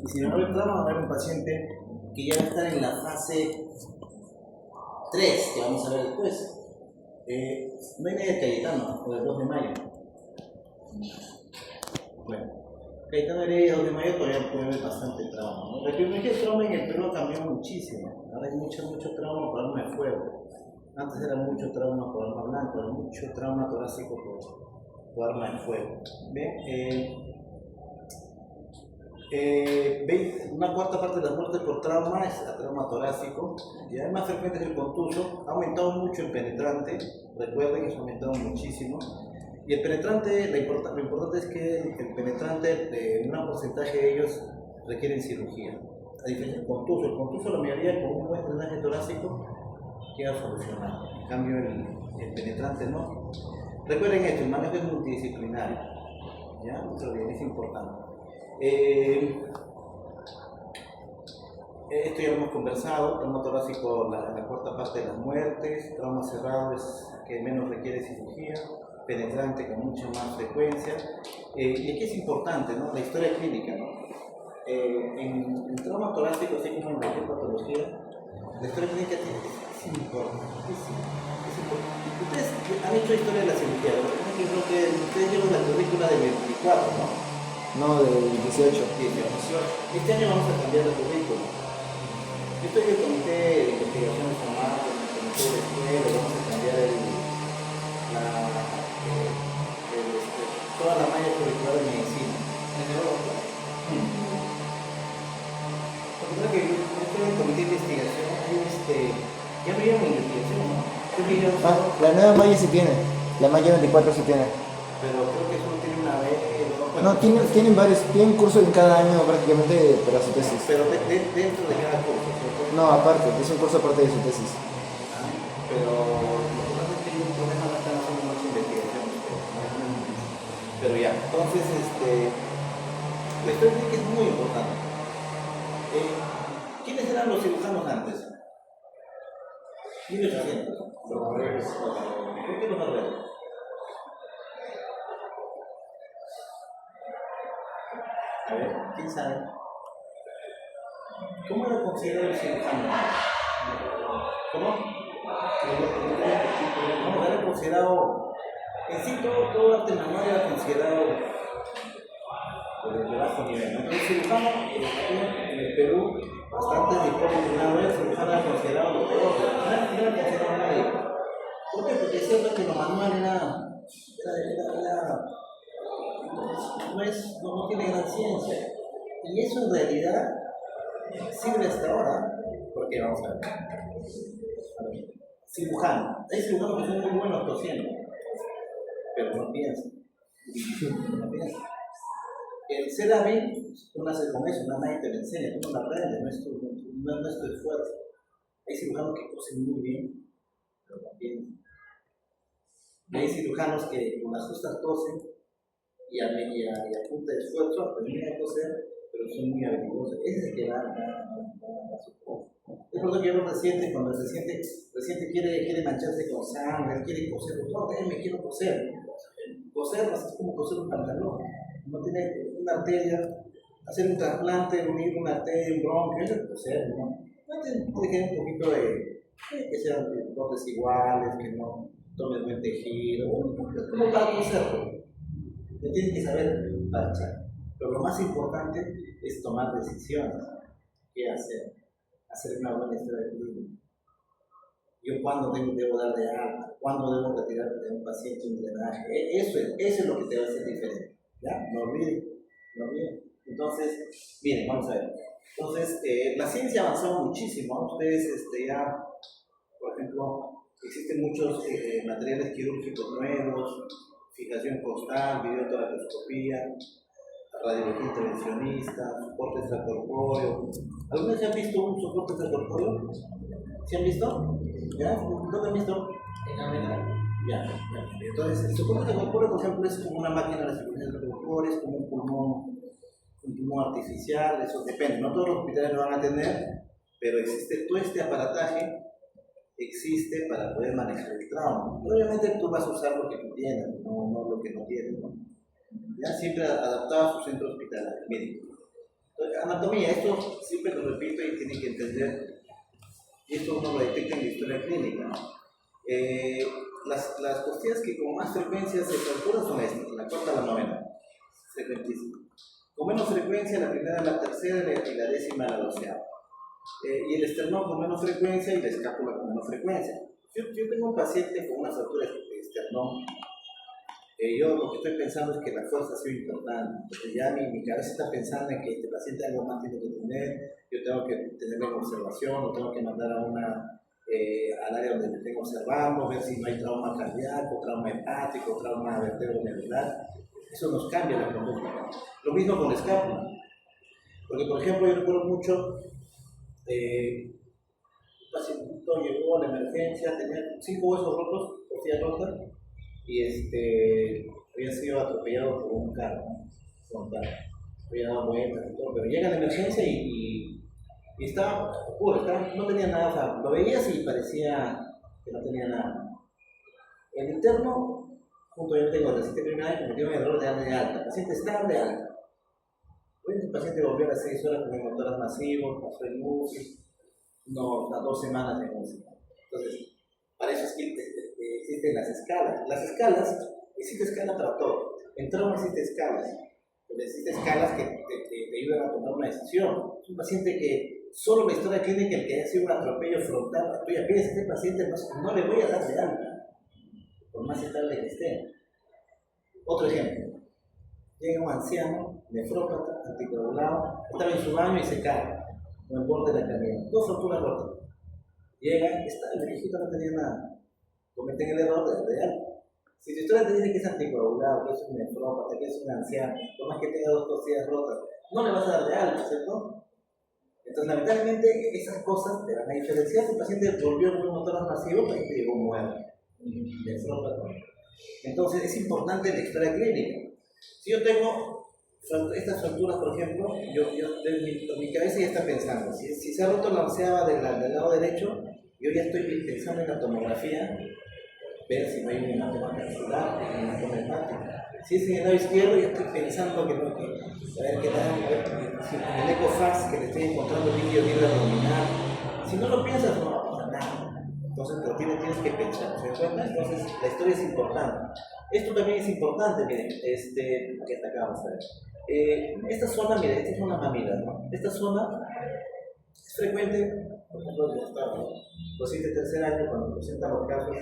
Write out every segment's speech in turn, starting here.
Y si no va a haber trauma, va a haber un paciente que ya va a estar en la fase 3, que vamos a ver después. No hay nadie de Cayetano, o del 2 de mayo. Bueno, Cayetano Heredia, 2 de mayo, todavía puede haber bastante trauma, ¿no? La criminología del trauma en el Perú ha cambiado muchísimo. Ahora hay mucho trauma por arma de fuego. Antes era mucho trauma por arma blanca, ahora mucho trauma torácico por arma de fuego. ¿Ven? Una cuarta parte de las muertes por trauma es a trauma torácico, y además más frecuente es el contuso. Ha aumentado mucho el penetrante, recuerden que ha aumentado muchísimo. Y el penetrante, lo importante es que el penetrante, un gran porcentaje de ellos requieren cirugía. A diferencia del contuso, la mayoría con un buen drenaje torácico queda solucionado. En cambio, el penetrante no. Recuerden esto, el manejo es multidisciplinario. ¿Ya? Esto es importante. Esto ya lo hemos conversado. Trauma torácico, la cuarta parte de las muertes. Trauma cerrado es que menos requiere cirugía. Penetrante con mucha más frecuencia. Y aquí es importante, ¿no? La historia clínica, ¿no? En trauma torácico, así como en cualquier patología, la historia clínica es importante. Ustedes han hecho historia de la cirugía, ¿no? Yo creo que ustedes llevan la currícula del 24, ¿no? No, del 18. Este año vamos a cambiar la currícula. Yo estoy en el comité de investigación de formal, en el comité de escuela, vamos a cambiar toda la malla curricular de medicina. Porque creo que yo estoy en el comité de investigación, ya veíamos investigación, ¿no? La nueva malla sí tiene, la malla 24 sí tiene. Pero creo que solo tiene una vez. No, tienen varios, tienen curso en cada año prácticamente para su tesis. Pero dentro de cada curso, ¿cierto? No, aparte, es un curso aparte de su tesis. Pero lo que pasa es que hay un problema, no están haciendo mucha investigación. Pero ya, entonces, la historia clínica es muy importante. ¿Quiénes eran los cirujanos antes? 1800. ¿Por qué los barberos? A ver, ¿quién sabe? ¿Cómo era considerado el cirujano? ¿Cómo? ¿Cómo era considerado? En sí, todo arte manual era considerado de bajo nivel, ¿no? El cirujano en el Perú, bastante disciplinado, el cirujano era considerado lo peor, no era considerado nadie. ¿Por qué? Porque es cierto que lo manual no tiene gran ciencia. Y eso en realidad sirve hasta ahora, porque vamos a ver. Cirujano. Hay cirujanos que son muy buenos tosiendo, pero no piensan. No piensan. El ser hábil, tú naces con eso, nadie te lo enseña, tú no lo aprendes, no es tu esfuerzo. Hay cirujanos que cosen muy bien, pero no piensan. Hay cirujanos que con las justas tosen y a punta de esfuerzo aprenden a coser, pero son muy habilidosos. Ese es el que va a su poco. Es por eso que yo reciente, cuando el reciente quiere mancharse con sangre, quiere coser, no, me quiero coser. Coser es como coser un pantalón. No tiene una arteria, hacer un trasplante, unir una arteria, un bronquio, eso es coser, ¿no? No tiene que un poquito que sean cortes iguales, que no tomen buen tejido, como para coserlo. Ya tienen que saber planchar. Pero lo más importante es tomar decisiones. ¿Qué hacer? Hacer una buena historia clínica. Yo cuándo debo dar de alta, cuándo debo retirar de un paciente un drenaje. Eso es lo que te va a hacer diferente. ¿Ya? No olviden. Entonces, miren, vamos a ver. Entonces, la ciencia ha avanzado muchísimo, ¿no? Ustedes ya, por ejemplo, existen muchos materiales quirúrgicos nuevos, fijación costal, videotoracoscopía, radiología intervencionista, soporte extracorpóreo. ¿Alguna vez han visto un soporte extracorpóreo? ¿Sí han visto? ¿Ya? ¿Dónde han visto? En la ya. Entonces, el soporte extracorpóreo, por ejemplo, es como una máquina de cirugía extracorpórea, es como un pulmón artificial, eso depende. No todos los hospitales lo van a tener, pero existe todo este aparataje. Existe para poder manejar el trauma. Obviamente tú vas a usar lo que tú tienes, no lo que no tienes, ¿no? Ya siempre adaptado a su centro hospitalario médico. Entonces, anatomía, esto siempre lo repito y tienen que entender, y esto uno lo detecta en la historia clínica. Las costillas que con más frecuencia se fracturan son estas, la cuarta a la novena, frecuentísimo. Con menos frecuencia la primera, la tercera y la décima a la doceava. Y el esternón con menos frecuencia y la escápula con menos frecuencia. Yo tengo un paciente con una fractura de esternón. Yo lo que estoy pensando es que la fuerza ha sido importante, porque ya mi cabeza está pensando en que este paciente algo más tiene que tener, yo tengo que tenerlo en observación, lo tengo que mandar al área donde me tengo observando, ver si no hay trauma cardíaco, trauma hepático, trauma vertebromedular. Eso nos cambia la conducta. Lo mismo con la escápula, porque por ejemplo yo recuerdo mucho, un paciente llegó a la emergencia, tenía 5 huesos rotos, costillas rotas, y había sido atropellado por un carro, ¿no? Frontal. Había dado vueltas y todo, pero llega a la emergencia y estaba oscuro, no tenía nada, o sea, lo veías y parecía que no tenía nada. El interno, junto yo tengo el reciente criminal, cometió un error de darle de alta. El paciente estaba de alta. El paciente volvió a las 6 horas con hemotoras masivos, pasó el UCI, a 2 semanas de UCI. Entonces, para eso es que existen las escalas. Las escalas, existe escala para todo. En trauma existe escalas. Existen escalas que te ayudan a tomar una decisión. Es un paciente que solo la historia clínica, el que haya sido un atropello frontal, tú ya piensas, este paciente no le voy a dar de alta, por más estable que esté. Otro ejemplo. Llega un anciano, nefrópata, anticoagulado, estaba en su baño y se cae, en el borde de la camilla. 2 fracturas rotas. Llega, el viejito no tenía nada. Cometen el error de darle alta. Si tu historia te dice que es anticoagulado, que es un nefrópata, que es un anciano, por más que tenga 2 costillas rotas, no le vas a dar de alta, ¿cierto? Entonces, lamentablemente, esas cosas te van a diferenciar. Si el paciente volvió con un motor masivo, el paciente llegó muerto. Nefrópata. Entonces, es importante la historia clínica. Si yo tengo estas fracturas, por ejemplo, mi cabeza ya está pensando, si se ha roto la onceava del lado derecho, yo ya estoy pensando en la tomografía, ver si no hay un hematoma capsular, un hematoma hepático. Si es en el lado izquierdo, ya estoy pensando que no, a ver qué tal, a ver si en el ecofaz que le estoy encontrando líquido libre abdominal. Si no lo piensas, no va a pasar nada. Entonces, pero tienes que pensar, ¿se dan cuenta? Entonces, la historia es importante. Esto también es importante, miren, aquí está acá, vamos a ver. Esta zona, miren, esta es una mamila, ¿no? Esta zona es frecuente, por ejemplo, en los pacientes de tercer año, cuando presentan los casos,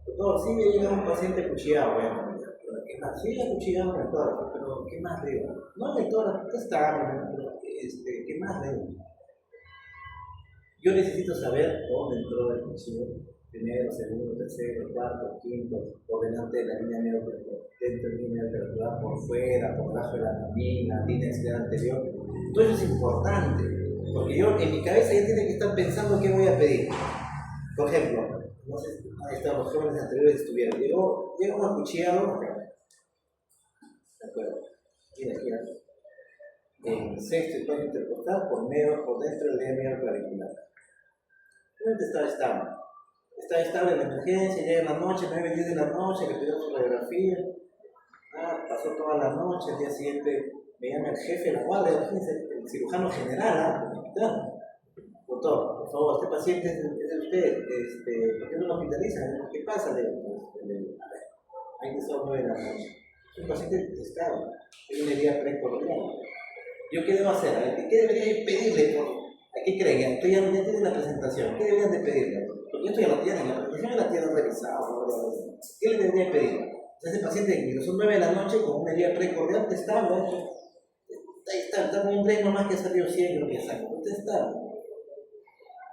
doctor, sí me llega un paciente cuchillado, bueno, ¿qué más? Sí, cuchillado en el tórax, pero ¿qué más digo? No, en el tórax, está, pero ¿qué más digo? Yo necesito saber dónde entró el cuchillo, primero, segundo, tercero, cuarto, quinto, por delante de la línea medio, dentro de la línea perpetual, por fuera, por debajo de la mamina, línea externa anterior. Todo eso es importante, porque yo en mi cabeza ya tiene que estar pensando qué voy a pedir. Por ejemplo, no sé, ahí están los jóvenes anteriores estuvieron. Llegó un acuchillado, de acuerdo, mira, en sexto y cuarto intercostal, por dentro del medio clavicular. Estaba estable en la emergencia, llega en la noche, 9, 10 de la noche, le pidió su radiografía. Pasó toda la noche, el día siguiente me llama el jefe de la guardia, el cirujano general, del hospital. Doctor, por favor, este paciente es de usted, ¿por qué no lo hospitalizan? ¿Qué pasa? Hay que estar 9 de la noche. Es un paciente estable, es una herida precordial. ¿Yo qué debo hacer? A ver, ¿qué debería pedirle? ¿Qué creen? Esto ya tienen la presentación. ¿Qué deberían de pedirle? Porque esto ya lo tienen, la presentación ya la tienen revisada. ¿Qué le debería pedir? Entonces, ese paciente que son 9 de la noche con una herida precordial estable, está muy bien, nomás que salió 100, lo que saca. Usted está.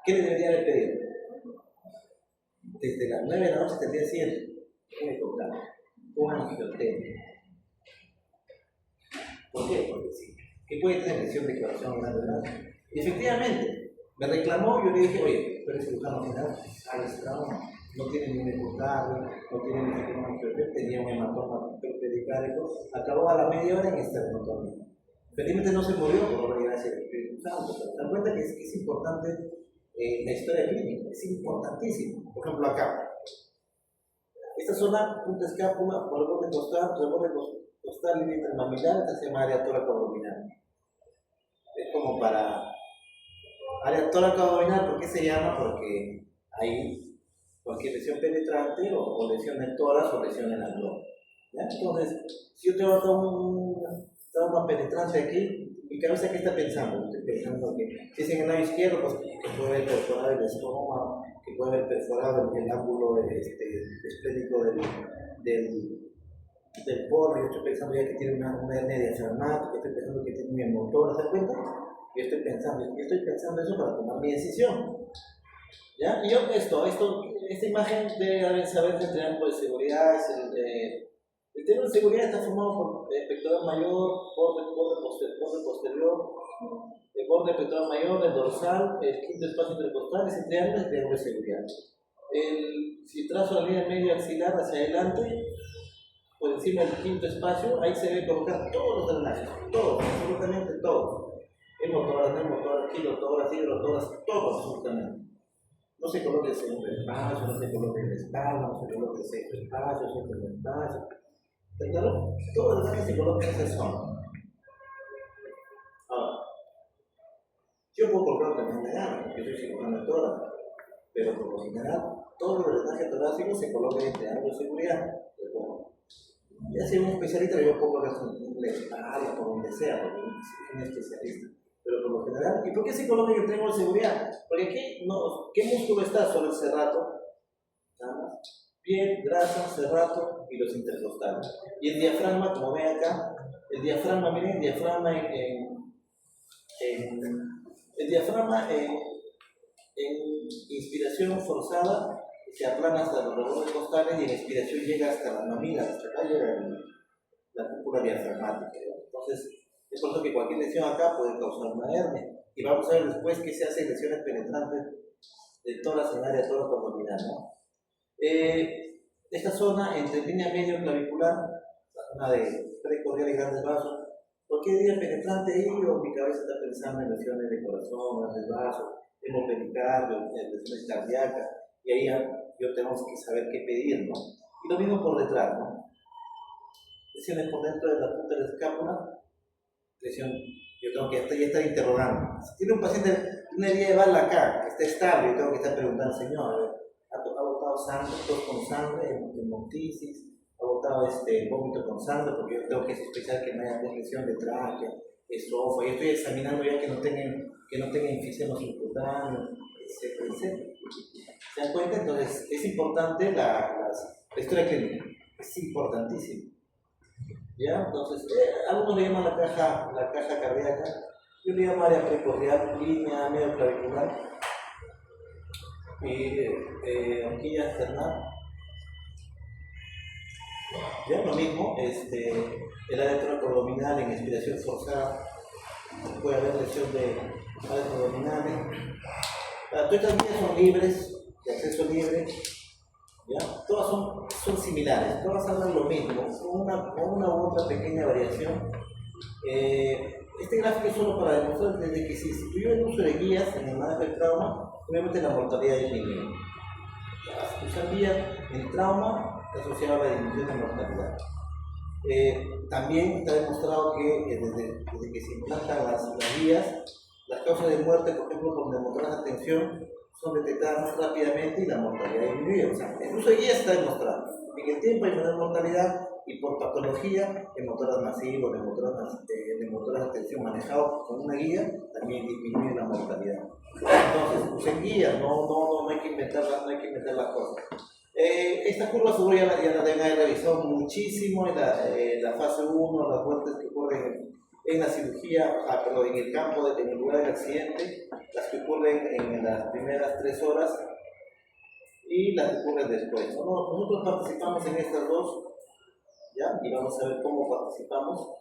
¿Qué le debería de pedir? Desde las 9 de la noche hasta el día 100, tiene que tocar con angioterapia. ¿Por qué? Porque sí. ¿Qué puede tener lesión de corazón grande? Y efectivamente, me reclamó, yo le dije, oye, tú eres cirujano general, no tiene ni necrocardio, no tiene ni siquiera un angioterapia, tenía un hematoma peripedicárico, acabó a la media hora en esternotomía. Felizmente no se murió por obra y gracia del Espíritu Santo, pero te das cuenta que es importante la historia clínica, es importantísimo. Por ejemplo, acá, esta zona, punta escápula, por el borde costal, línea intermamilar, esta se llama área tóraco abdominal. tórax abdominal, ¿por qué se llama? Porque hay cualquier lesión penetrante o lesión en el tórax o lesión en el abdomen. ¿Ya? Entonces, si yo tengo acá un trauma penetrante aquí, mi cabeza, ¿qué está pensando? Estoy pensando que si es en el lado izquierdo, pues que puede haber perforado el estómago, que puede haber perforado el ángulo esplénico del polo. Yo estoy pensando ya que tiene una hernia diafragmática, estoy pensando que tiene un motor, ¿se da cuenta? Yo estoy pensando eso para tomar mi decisión. ¿Ya? Y yo esta imagen deben saber que el triángulo de seguridad es el triángulo de seguridad está formado por el pectoral mayor, borde posterior, el borde pectoral mayor, el dorsal, el quinto espacio intercostal. Ese triángulo es el triángulo de seguridad. Si trazo la línea media axilar hacia adelante, por encima del quinto espacio, ahí se debe colocar todos los drenajes, todos, absolutamente todos. Hemotoras, kilotoras, hidrotoras, todos absolutamente. No se coloque el segundo espacio, no se coloque el espalda, no se coloque el sexto espacio, el séptimo espacio. ¿Está claro? Todo el drenaje se coloca en esa zona. Ahora, yo puedo colocar también de gana, porque yo soy cirujano de tórax, pero por lo general, todo el drenaje torácico se coloca en triángulo de seguridad. Ya sea un especialista, yo puedo colocar en la espalda, por donde sea, porque es un especialista. Pero por lo general, ¿y por qué se coloca en el triángulo de seguridad? Porque aquí, ¿qué músculo está sobre el serrato? Piel, grasa, serrato y los intercostales. Y el diafragma, como ven acá, el diafragma, miren, el diafragma en inspiración forzada se aplana hasta los bordes costales y en expiración llega hasta las mamilas, hasta acá llega la cúpula diafragmática. Entonces, es por eso que cualquier lesión acá puede causar una hernia. Y vamos a ver después qué se hace en lesiones penetrantes del tórax en área tórax abdominal, ¿no? Esta zona entre línea medio clavicular, la zona de precordial y grandes vasos, cualquier día penetrante ahí o mi cabeza está pensando en lesiones de corazón, grandes vasos, hemopericardio, lesiones cardíacas, y ahí yo tenemos que saber qué pedir, ¿no? Y lo mismo por detrás, ¿no? Lesiones por dentro de la punta de la escápula, lesión, yo tengo que ya estar interrogando. Si tiene un paciente una herida de bala acá, que está estable, yo tengo que estar preguntando, señor, a ver, ¿ha botado sangre, tos con sangre, hemoptisis? ¿Ha botado vómito con sangre? Porque yo tengo que sospechar que no haya lesión de tráquea, esófago. Yo estoy examinando ya que no tenga enfisema subcutáneo, etc. ¿Se dan cuenta? Entonces, es importante la historia clínica, es importantísimo. ¿Ya? Entonces, algunos le llaman la caja cardíaca, yo le llamo área precordial, línea medio clavicular y horquilla externa. Ya lo mismo, el área toracoabdominal en expiración forzada, puede haber lesión de áreas abdominales. Todas estas vías son libres, de acceso libre. ¿Ya? Todas son similares, todas hablan lo mismo, con una u otra pequeña variación. Este gráfico es solo para demostrar desde que si tú el uso de guías en el manejo del trauma, obviamente la mortalidad disminuye. Usar guías en trauma está asociado a la disminución de mortalidad. También está demostrado que desde que se implantan las guías, las causas de muerte, por ejemplo, por neumotoras de tensión, son detectadas más rápidamente y la mortalidad disminuye. O sea, el uso de guías está demostrado. En el tiempo hay menor mortalidad y por patología, hemotoras masivos, neumotoras de tensión manejados con una guía, también disminuye la mortalidad. Entonces, usen guías, no hay que inventar las cosas. Esta curva seguro ya la deben haber revisado muchísimo en la fase 1, las muertes que ocurren en la cirugía, en el campo, en el lugar del accidente, las que ocurren en las primeras 3 horas y las que ocurren después. Nosotros participamos en estas dos, ¿ya? Y vamos a ver cómo participamos.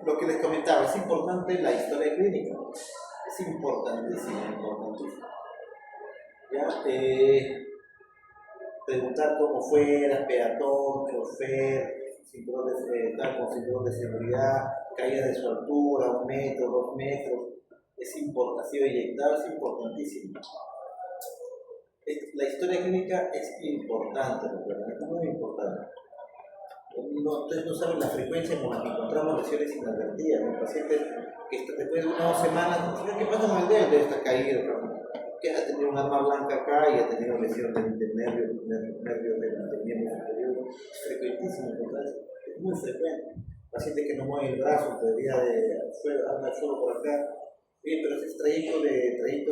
Lo que les comentaba, es importante la historia clínica, es importantísimo. ¿Ya? Preguntar cómo fue, era peatón, chofer, con cinturón de seguridad, caída de su altura, 1 metro, 2 metros, ha sido eyectado, es importantísimo. La historia clínica es importante, recuerden, es muy importante. Entonces no saben la frecuencia con la que encontramos lesiones inadvertidas. El paciente que después de 1 o 2 semanas, ¿qué pasa con el dedo? Está caído, que ha tenido un arma blanca acá y ha tenido lesión del nervio del miembro superior. Es frecuentísimo, entonces es muy frecuente. Paciente que no mueve el brazo, debería de andar solo por acá. Oye, pero ese es trayecto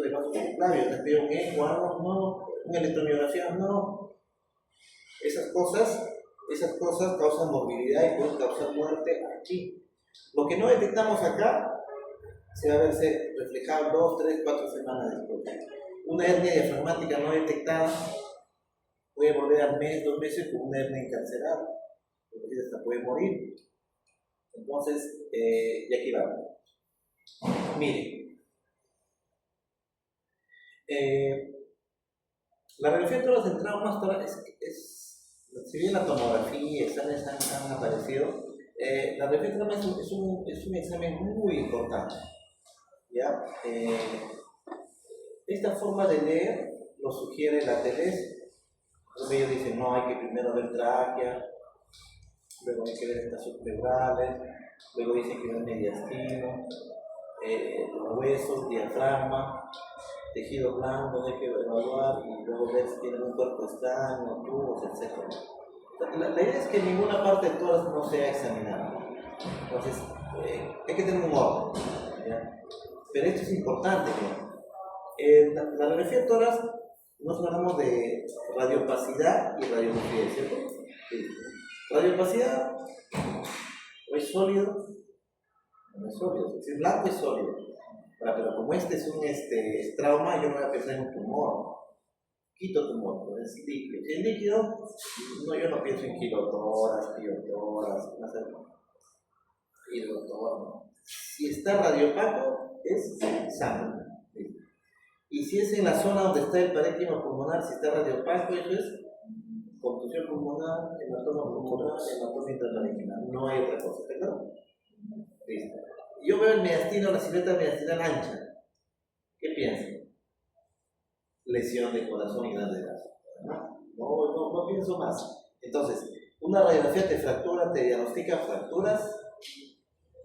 de vasos subclavios, te pido un eco, no, una electromiografía, no. Esas cosas causan morbilidad y pueden causar muerte aquí. Lo que no detectamos acá se va a verse reflejado 2, 3, 4 semanas después. Una hernia diafragmática no detectada puede volver al mes, 2 meses con una hernia encarcerada. Hasta puede morir. Entonces, y aquí vamos. Miren, la radiografía de toras en traumas si bien la tomografía y exámenes han aparecido, la radiografía de traumas es un examen muy importante. ¿Ya? Esta forma de leer lo sugiere la TLS. Ellos dicen, no, hay que primero ver tráquea, luego hay que ver estas subpleurales, luego dicen que ver mediastino, los huesos, diafragma, tejido blando, hay que evaluar y luego ver si tienen un cuerpo extraño, tubos, etc. La idea es que ninguna parte de todas no sea examinada. Entonces, hay que tener un orden, ¿ya? Pero esto es importante, ¿ya? La radiografía de tórax nos hablamos de radiopacidad y radiolucidez, ¿cierto? Sí. Radiopacidad o es sólido, no es sólido, es decir, blanco es sólido. Pero como este es un trauma, yo me voy a pensar en un tumor. Quito tumor, es líquido. Si es líquido, yo no pienso en kilotoras, piotoras, hidrotoras. Si está radiopaco, es sangre. Y si es en la zona donde está el parénquima pulmonar, si está radiopaco, eso es contusión pulmonar, hematoma pulmonar, hematoma intraparenquimar. No hay otra cosa, ¿verdad? Listo. Yo veo el mediastino, la silueta mediastinal ancha. ¿Qué pienso? Lesión de corazón y grandes vasos. No pienso más. Entonces, una radiografía te fractura, te diagnostica fracturas,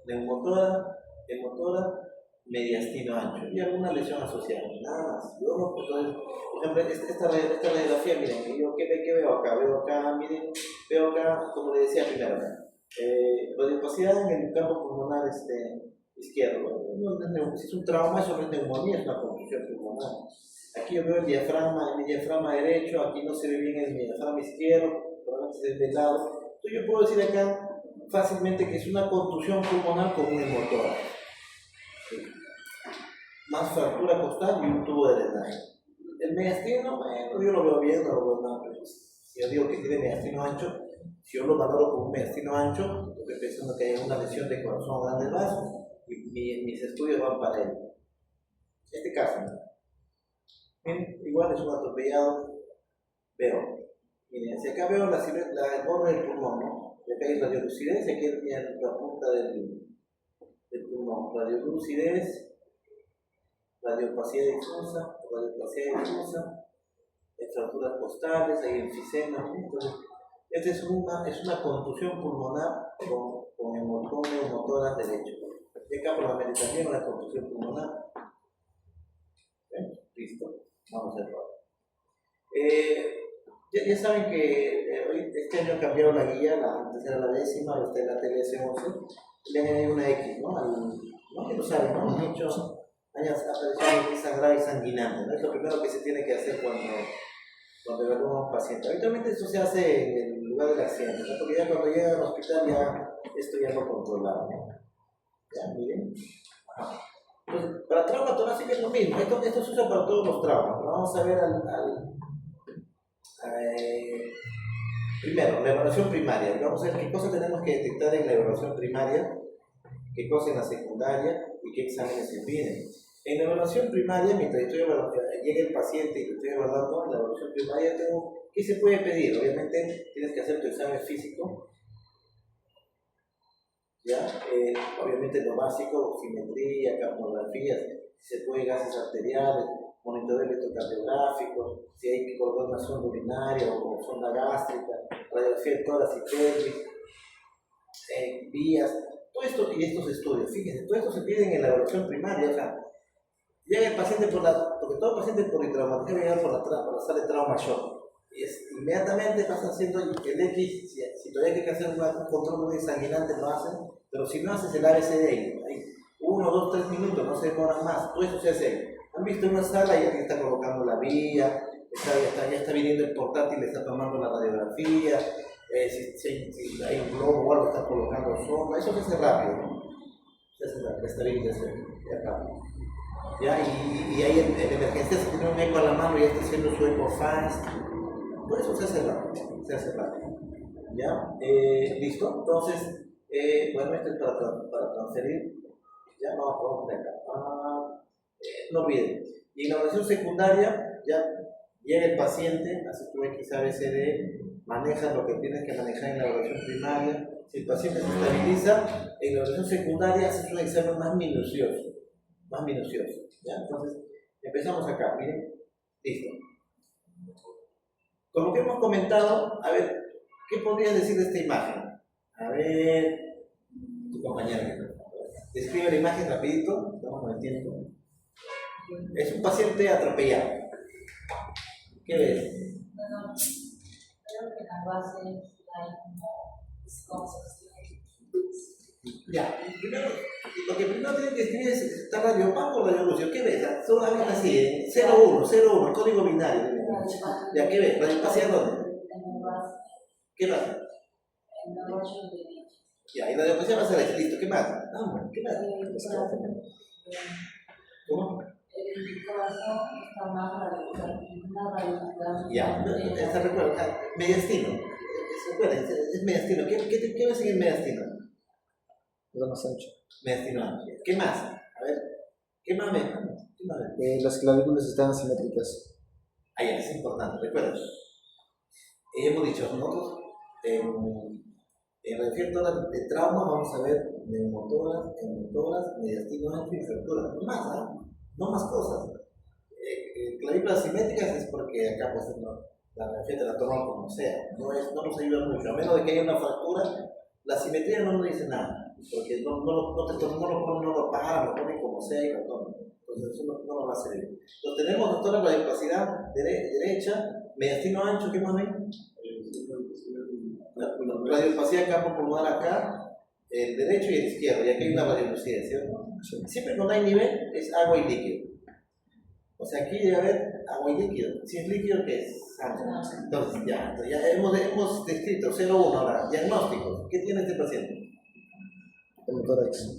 neumotora, hemotora, mediastino ancho y alguna lesión asociada, nada más. Luego, entonces, por ejemplo, esta radiografía, miren, yo ¿qué veo acá? Veo acá, miren, veo acá, como le decía primero, radiopacidad en el campo pulmonar izquierdo. Si es un trauma, eso no es neumonía, es una contusión pulmonar. Aquí yo veo el diafragma derecho, aquí no se ve bien el diafragma izquierdo, probablemente se ve desvelado. Entonces yo puedo decir acá fácilmente que es una contusión pulmonar con un hemotora. Más fractura costal y un tubo de drenaje. El mediastino, bueno, yo lo veo bien, no lo veo nada, pero si yo digo que tiene mediastino ancho, si yo lo valoro como un mediastino ancho, estoy pensando que hay una lesión de corazón grande del vaso y mis estudios van para él. Este caso, miren, igual es un atropellado, veo. Miren, si acá veo el borde del pulmón, ¿no? Y acá hay radiolucidez, y aquí hay la punta del pulmón. Radiolucidez, radiopacidad difusa, fracturas costales, hay enfisema. Entonces, esta es una contusión pulmonar con neumotora derecho. Y acá por la meditación una contusión pulmonar. ¿Ven? Listo. Vamos a probar. Ya saben que este año cambiaron la guía, antes era la 10ª, ahora está en la TLS-11, le han añadido una X, ¿no? ¿No? Que lo saben, ¿no? Muchos años apareció esa grave sanguinante, ¿no? Es lo primero que se tiene que hacer cuando evalúa a un paciente. Habitualmente eso se hace en el lugar del accidente, ¿no? Porque ya cuando llega al hospital esto ya lo controlamos, ¿no? Ya, miren. Ajá. Entonces, para trauma torácica es lo mismo, esto se usa para todos los traumas, pero vamos a ver primero, la evaluación primaria. Vamos a ver qué cosas tenemos que detectar en la evaluación primaria, qué cosas en la secundaria y qué exámenes se piden. En la evaluación primaria, mientras llega el paciente y lo estoy evaluando, en la evaluación primaria ¿qué se puede pedir? Obviamente tienes que hacer tu examen físico, ¿ya? Obviamente lo básico, oximetría, capnografías, si se puede gases arteriales, monitoreo electrocardiográfico, si hay que colgar una sonda urinaria o sonda gástrica, radiografía de tórax y pelvis, vías, todo esto y estos estudios, fíjense, todo esto se pide en la evaluación primaria, o sea, llega el paciente porque todo paciente politraumático llega por la sala de trauma shock. Inmediatamente pasa haciendo el X, si todavía hay que hacer un control muy sanguinante, lo hacen, pero si no haces el ABCD, hay 1, 2, 3 minutos, no se demoran más, todo eso se hace ahí. Han visto en una sala y alguien está colocando la vía, ya está viniendo el portátil, está tomando la radiografía, si hay un globo o algo, está colocando sonda, eso se hace rápido, ¿no? Se hace la estabilización, ya rápido. ¿Ya? Y ahí el emergencia se tiene un eco a la mano y ya está haciendo su eco fast. Por eso se hace rápido. Se hace rápido. ¿Ya? ¿Listo? Entonces, bueno, esto es para transferir. Ya vamos de acá. No olviden. Y en la evaluación secundaria, ya llega el paciente, hace tu XABCD, maneja lo que tienes que manejar en la evaluación primaria. Si el paciente se estabiliza, en la evaluación secundaria haces un examen más minucioso. ¿Ya? Entonces, empezamos acá, miren, listo. Con lo que hemos comentado, a ver, ¿qué podrías decir de esta imagen? A ver, tu compañera, describe la imagen rapidito, estamos con el tiempo. Es un paciente atropellado. ¿Qué ves? Bueno, creo que la base hay como Ya, lo que primero tienen que escribir es ¿está radiopaco o radiolucio? ¿Qué ves? Solo hablan así, 01, 01, código binario. Ya, ¿qué ves? ¿Radiopacia dónde? ¿Qué pasa? Ya, y radiopacia va a ser listo, ¿qué más? ¿Qué más? ¿Cómo? El corazón está más radiología. Ya, se recuerda, mediastino. Es mediastino. ¿Qué ves en el mediastino? Lo más ancho. Mediastino amplio. ¿Qué más? A ver, ¿qué más ves? Las clavículas están asimétricas. Ah, ya, es importante, recuerda. Hemos dicho, nosotros en refiero de trauma vamos a ver neumotoras, mediastino amplio y fracturas. No más, ¿no? No más cosas. Clavículas asimétricas es porque acá pues la refiero la toma como sea. No nos ayuda mucho. A menos de que haya una fractura, la simetría no nos dice nada. Porque no lo paran, lo ponen como sea y lo toman. Entonces eso no nos va a servir. Entonces tenemos toda la discapacidad derecha, mediastino ancho, ¿qué más ven? La radiopacidad campo pulmonar acá, el derecho y el izquierdo, y aquí hay una radiolucidez, ¿cierto? Siempre cuando hay nivel es agua y líquido. O sea, aquí debe haber agua y líquido. Si es líquido, ¿qué es? Sangre. Entonces ya hemos descrito 0,1 ahora. Diagnósticos. ¿Qué tiene este paciente? Hemotórax.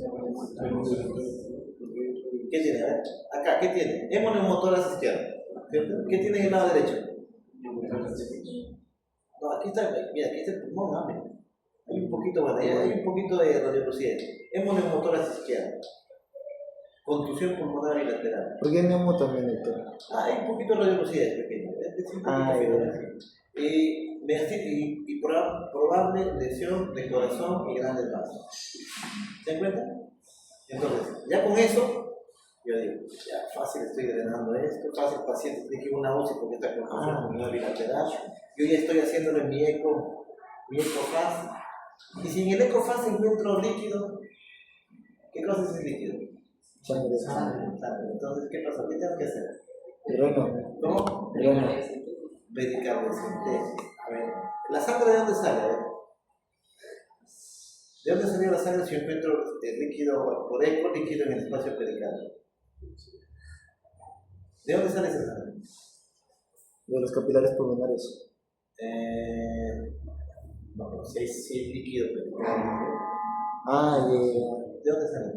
¿Qué tiene? A ver, acá, ¿qué tiene? Hemoneumotórax izquierdo. ¿Cierto? ¿Qué tiene en el lado derecho? No, aquí está, mira, aquí está el pulmón, mira. Hay un poquito, bueno, hay un poquito de radiolucidez. Hemoneumotórax izquierdo. Contusión pulmonar y lateral. ¿Por qué neumo también, doctor? Hay un poquito de radiolucidez pequeño. Es un poquito fino. Y probable lesión de corazón y grandes vasos. ¿Se dan cuenta? Entonces, ya con eso, yo digo, ya fácil estoy drenando esto, fácil paciente tiene que ir a una UCI porque está con contusión pulmonar bilateral. Yo ya estoy haciéndole mi ecofaz. Y si en el ecofaz encuentro líquido, ¿qué cosa es el líquido? Sangre. Entonces, ¿qué pasa? ¿Qué tengo que hacer? Reno. ¿Cómo? Reno. Pericardicentesis. A ver, ¿la sangre de dónde sale? A ver. ¿De dónde salió la sangre si yo encuentro líquido por eco, líquido en el espacio pericardio? ¿De dónde sale esa sangre? De los capilares pulmonares. No, pero si hay líquido pericardio. ¿De dónde sale?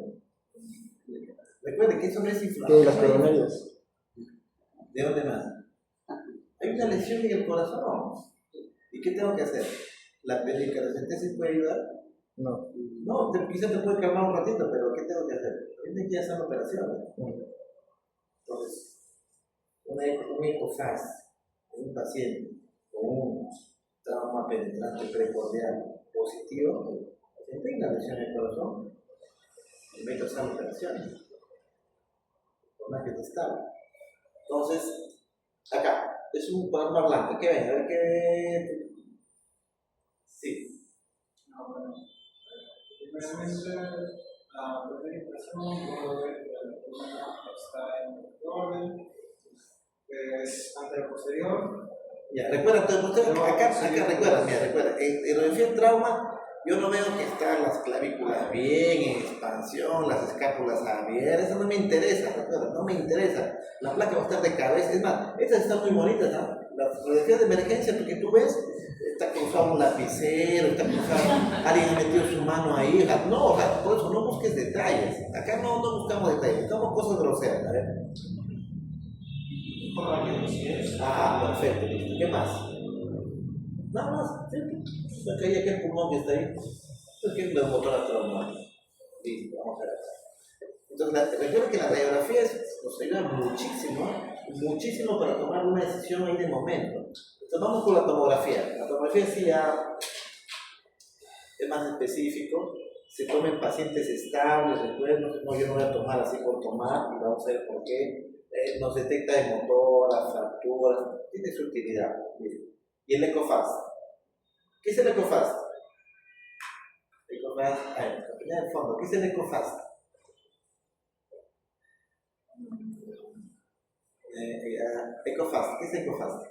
Recuerden que eso no es inflamación. De las coronarias. ¿De dónde más? Hay una lesión en el corazón, ¿no? ¿Y qué tengo que hacer? ¿La pericardicentesis puede ayudar? No. No, quizás te puede calmar un ratito, pero ¿qué tengo que hacer? Tienes que hacer una operación. Entonces, un ecofaz en un paciente con un trauma penetrante precordial positivo, el paciente tiene una lesión en el corazón, y meto a hacer una operación. Una que no estable. Entonces, acá, es un cuaderno blanco. ¿Qué ven? A ver qué. Sí. Primeramente, la primera impresión, luego ver que la columna está en orden, que es anterior-posterior. Ya, recuerda, acá recuerda, mira, recuerda, en radiografía de trauma, yo no veo que están las clavículas bien, en expansión, las escápulas abiertas, eso no me interesa, recuerda, no me interesa. La placa va a estar de cabeza, es más, estas están muy bonitas, ¿no? Las radiografías de emergencia, porque tú ves, está cruzado un lapicero, está cruzado, alguien ha metido su mano ahí, o sea, no, o sea, por eso no busques detalles, acá no buscamos detalles, buscamos cosas groseras, a ver. Por la que Ah, perfecto, listo. ¿Qué más? Nada más, ¿sí? Acá hay aquel pulmón que está ahí. Esto es que es la motora traumática. Listo, vamos a ver acá. Entonces, recuerda que la radiografía nos ayuda muchísimo para tomar una decisión ahí de momento. Entonces, vamos con la tomografía. La tomografía sí ya es más específico. Se toma en pacientes estables, recuerden, no, yo no voy a tomar así por tomar y vamos a ver por qué. Nos detecta hemotoras, fracturas, tiene su utilidad. Y el ECOFAST. ¿Qué es el ECOFAST? ECOFAST, la del fondo. ¿Qué es el ECOFAST? ECOFAST, ¿qué es ECOFAST?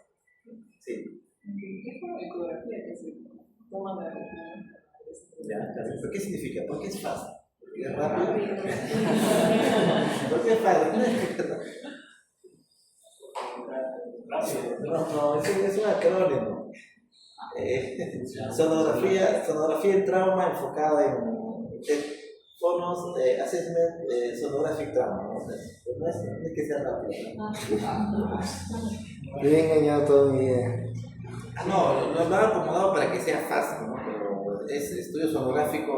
Sí. Es como ecografía que se toma la Ya, ¿pero qué significa? ¿Por qué es fast? ¿Porque es rápido? ¿Por qué es fast? No, es un acrónimo. Sonografía en trauma enfocada en fonos, assessment, sonographic trauma. No es que sea rápido. Me he engañado toda mi vida. No, lo han acomodado para que sea fácil, ¿no? Pero es estudio sonográfico,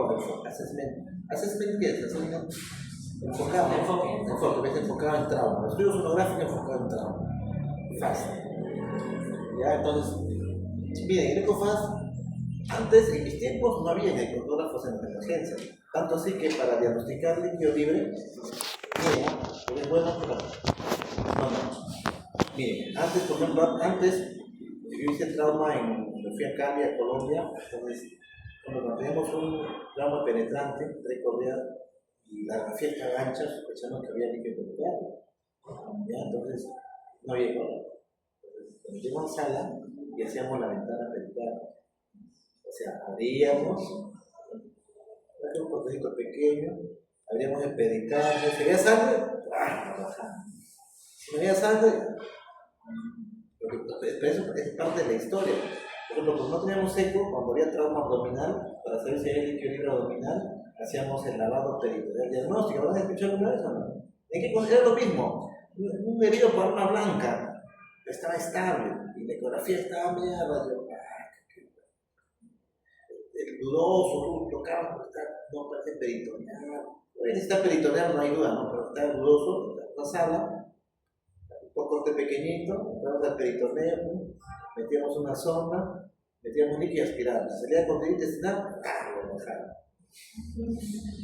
assessment. ¿Assessment qué es? Assessment enfocado. Enfoque, enfocado en trauma. Estudio sonográfico enfocado en trauma. Fácil. Ya, entonces, miren, el ECOFAST, antes, en mis tiempos, no había ecotógrafos en la emergencia. Tanto así que para diagnosticar líquido libre, miren, es bueno, pero no. Miren, antes, por ejemplo, yo hice trauma me fui a Cali, a Colombia, entonces, cuando teníamos un trauma penetrante, precordial, y la grafía estaba ancha, sospechamos que había líquido peritoneal. Ya, entonces, no llegó. Entonces, llegó a sala y hacíamos la ventana peritoneal. O sea, abríamos, un cortecito pequeño, abríamos el pericardio, si había sangre, ¡ah! Si no había sangre, pero eso es parte de la historia. Por ejemplo, cuando no teníamos eco, cuando había trauma abdominal, para saber si había líquido libre abdominal, hacíamos el lavado peritoneal diagnóstico. ¿Lo han escuchado alguna vez o no? En que era lo mismo, un herido por arma blanca estaba estable y la ecografía estaba media el dudoso, tú tocabas, no parece peritoneal. Si está peritoneal no hay duda, ¿no? Pero está dudoso, está en la sala, un corte pequeñito, entramos al peritoneo, metíamos una sonda, metíamos líquido aspirado, salía con intestinal, lo bajaron.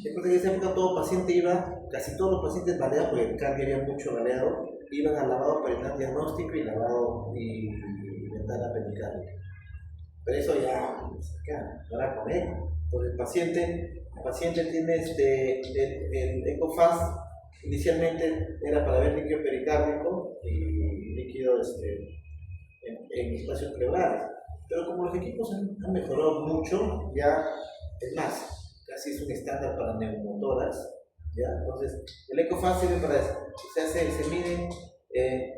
Después de esa época todo paciente iba, casi todos los pacientes baleados, porque en Cali había mucho baleado, iban al lavado peritoneal diagnóstico y lavado y ventana pericárdica. Pero eso ya, ahora con él. Entonces el paciente tiene el ECOFAST, inicialmente era para ver líquido pericárdico y líquido en espacios pleurales. Pero como los equipos han mejorado mucho, ya es más, casi es un estándar para neumotoras, ¿ya? Entonces el ECOFAST sirve para eso. Se mide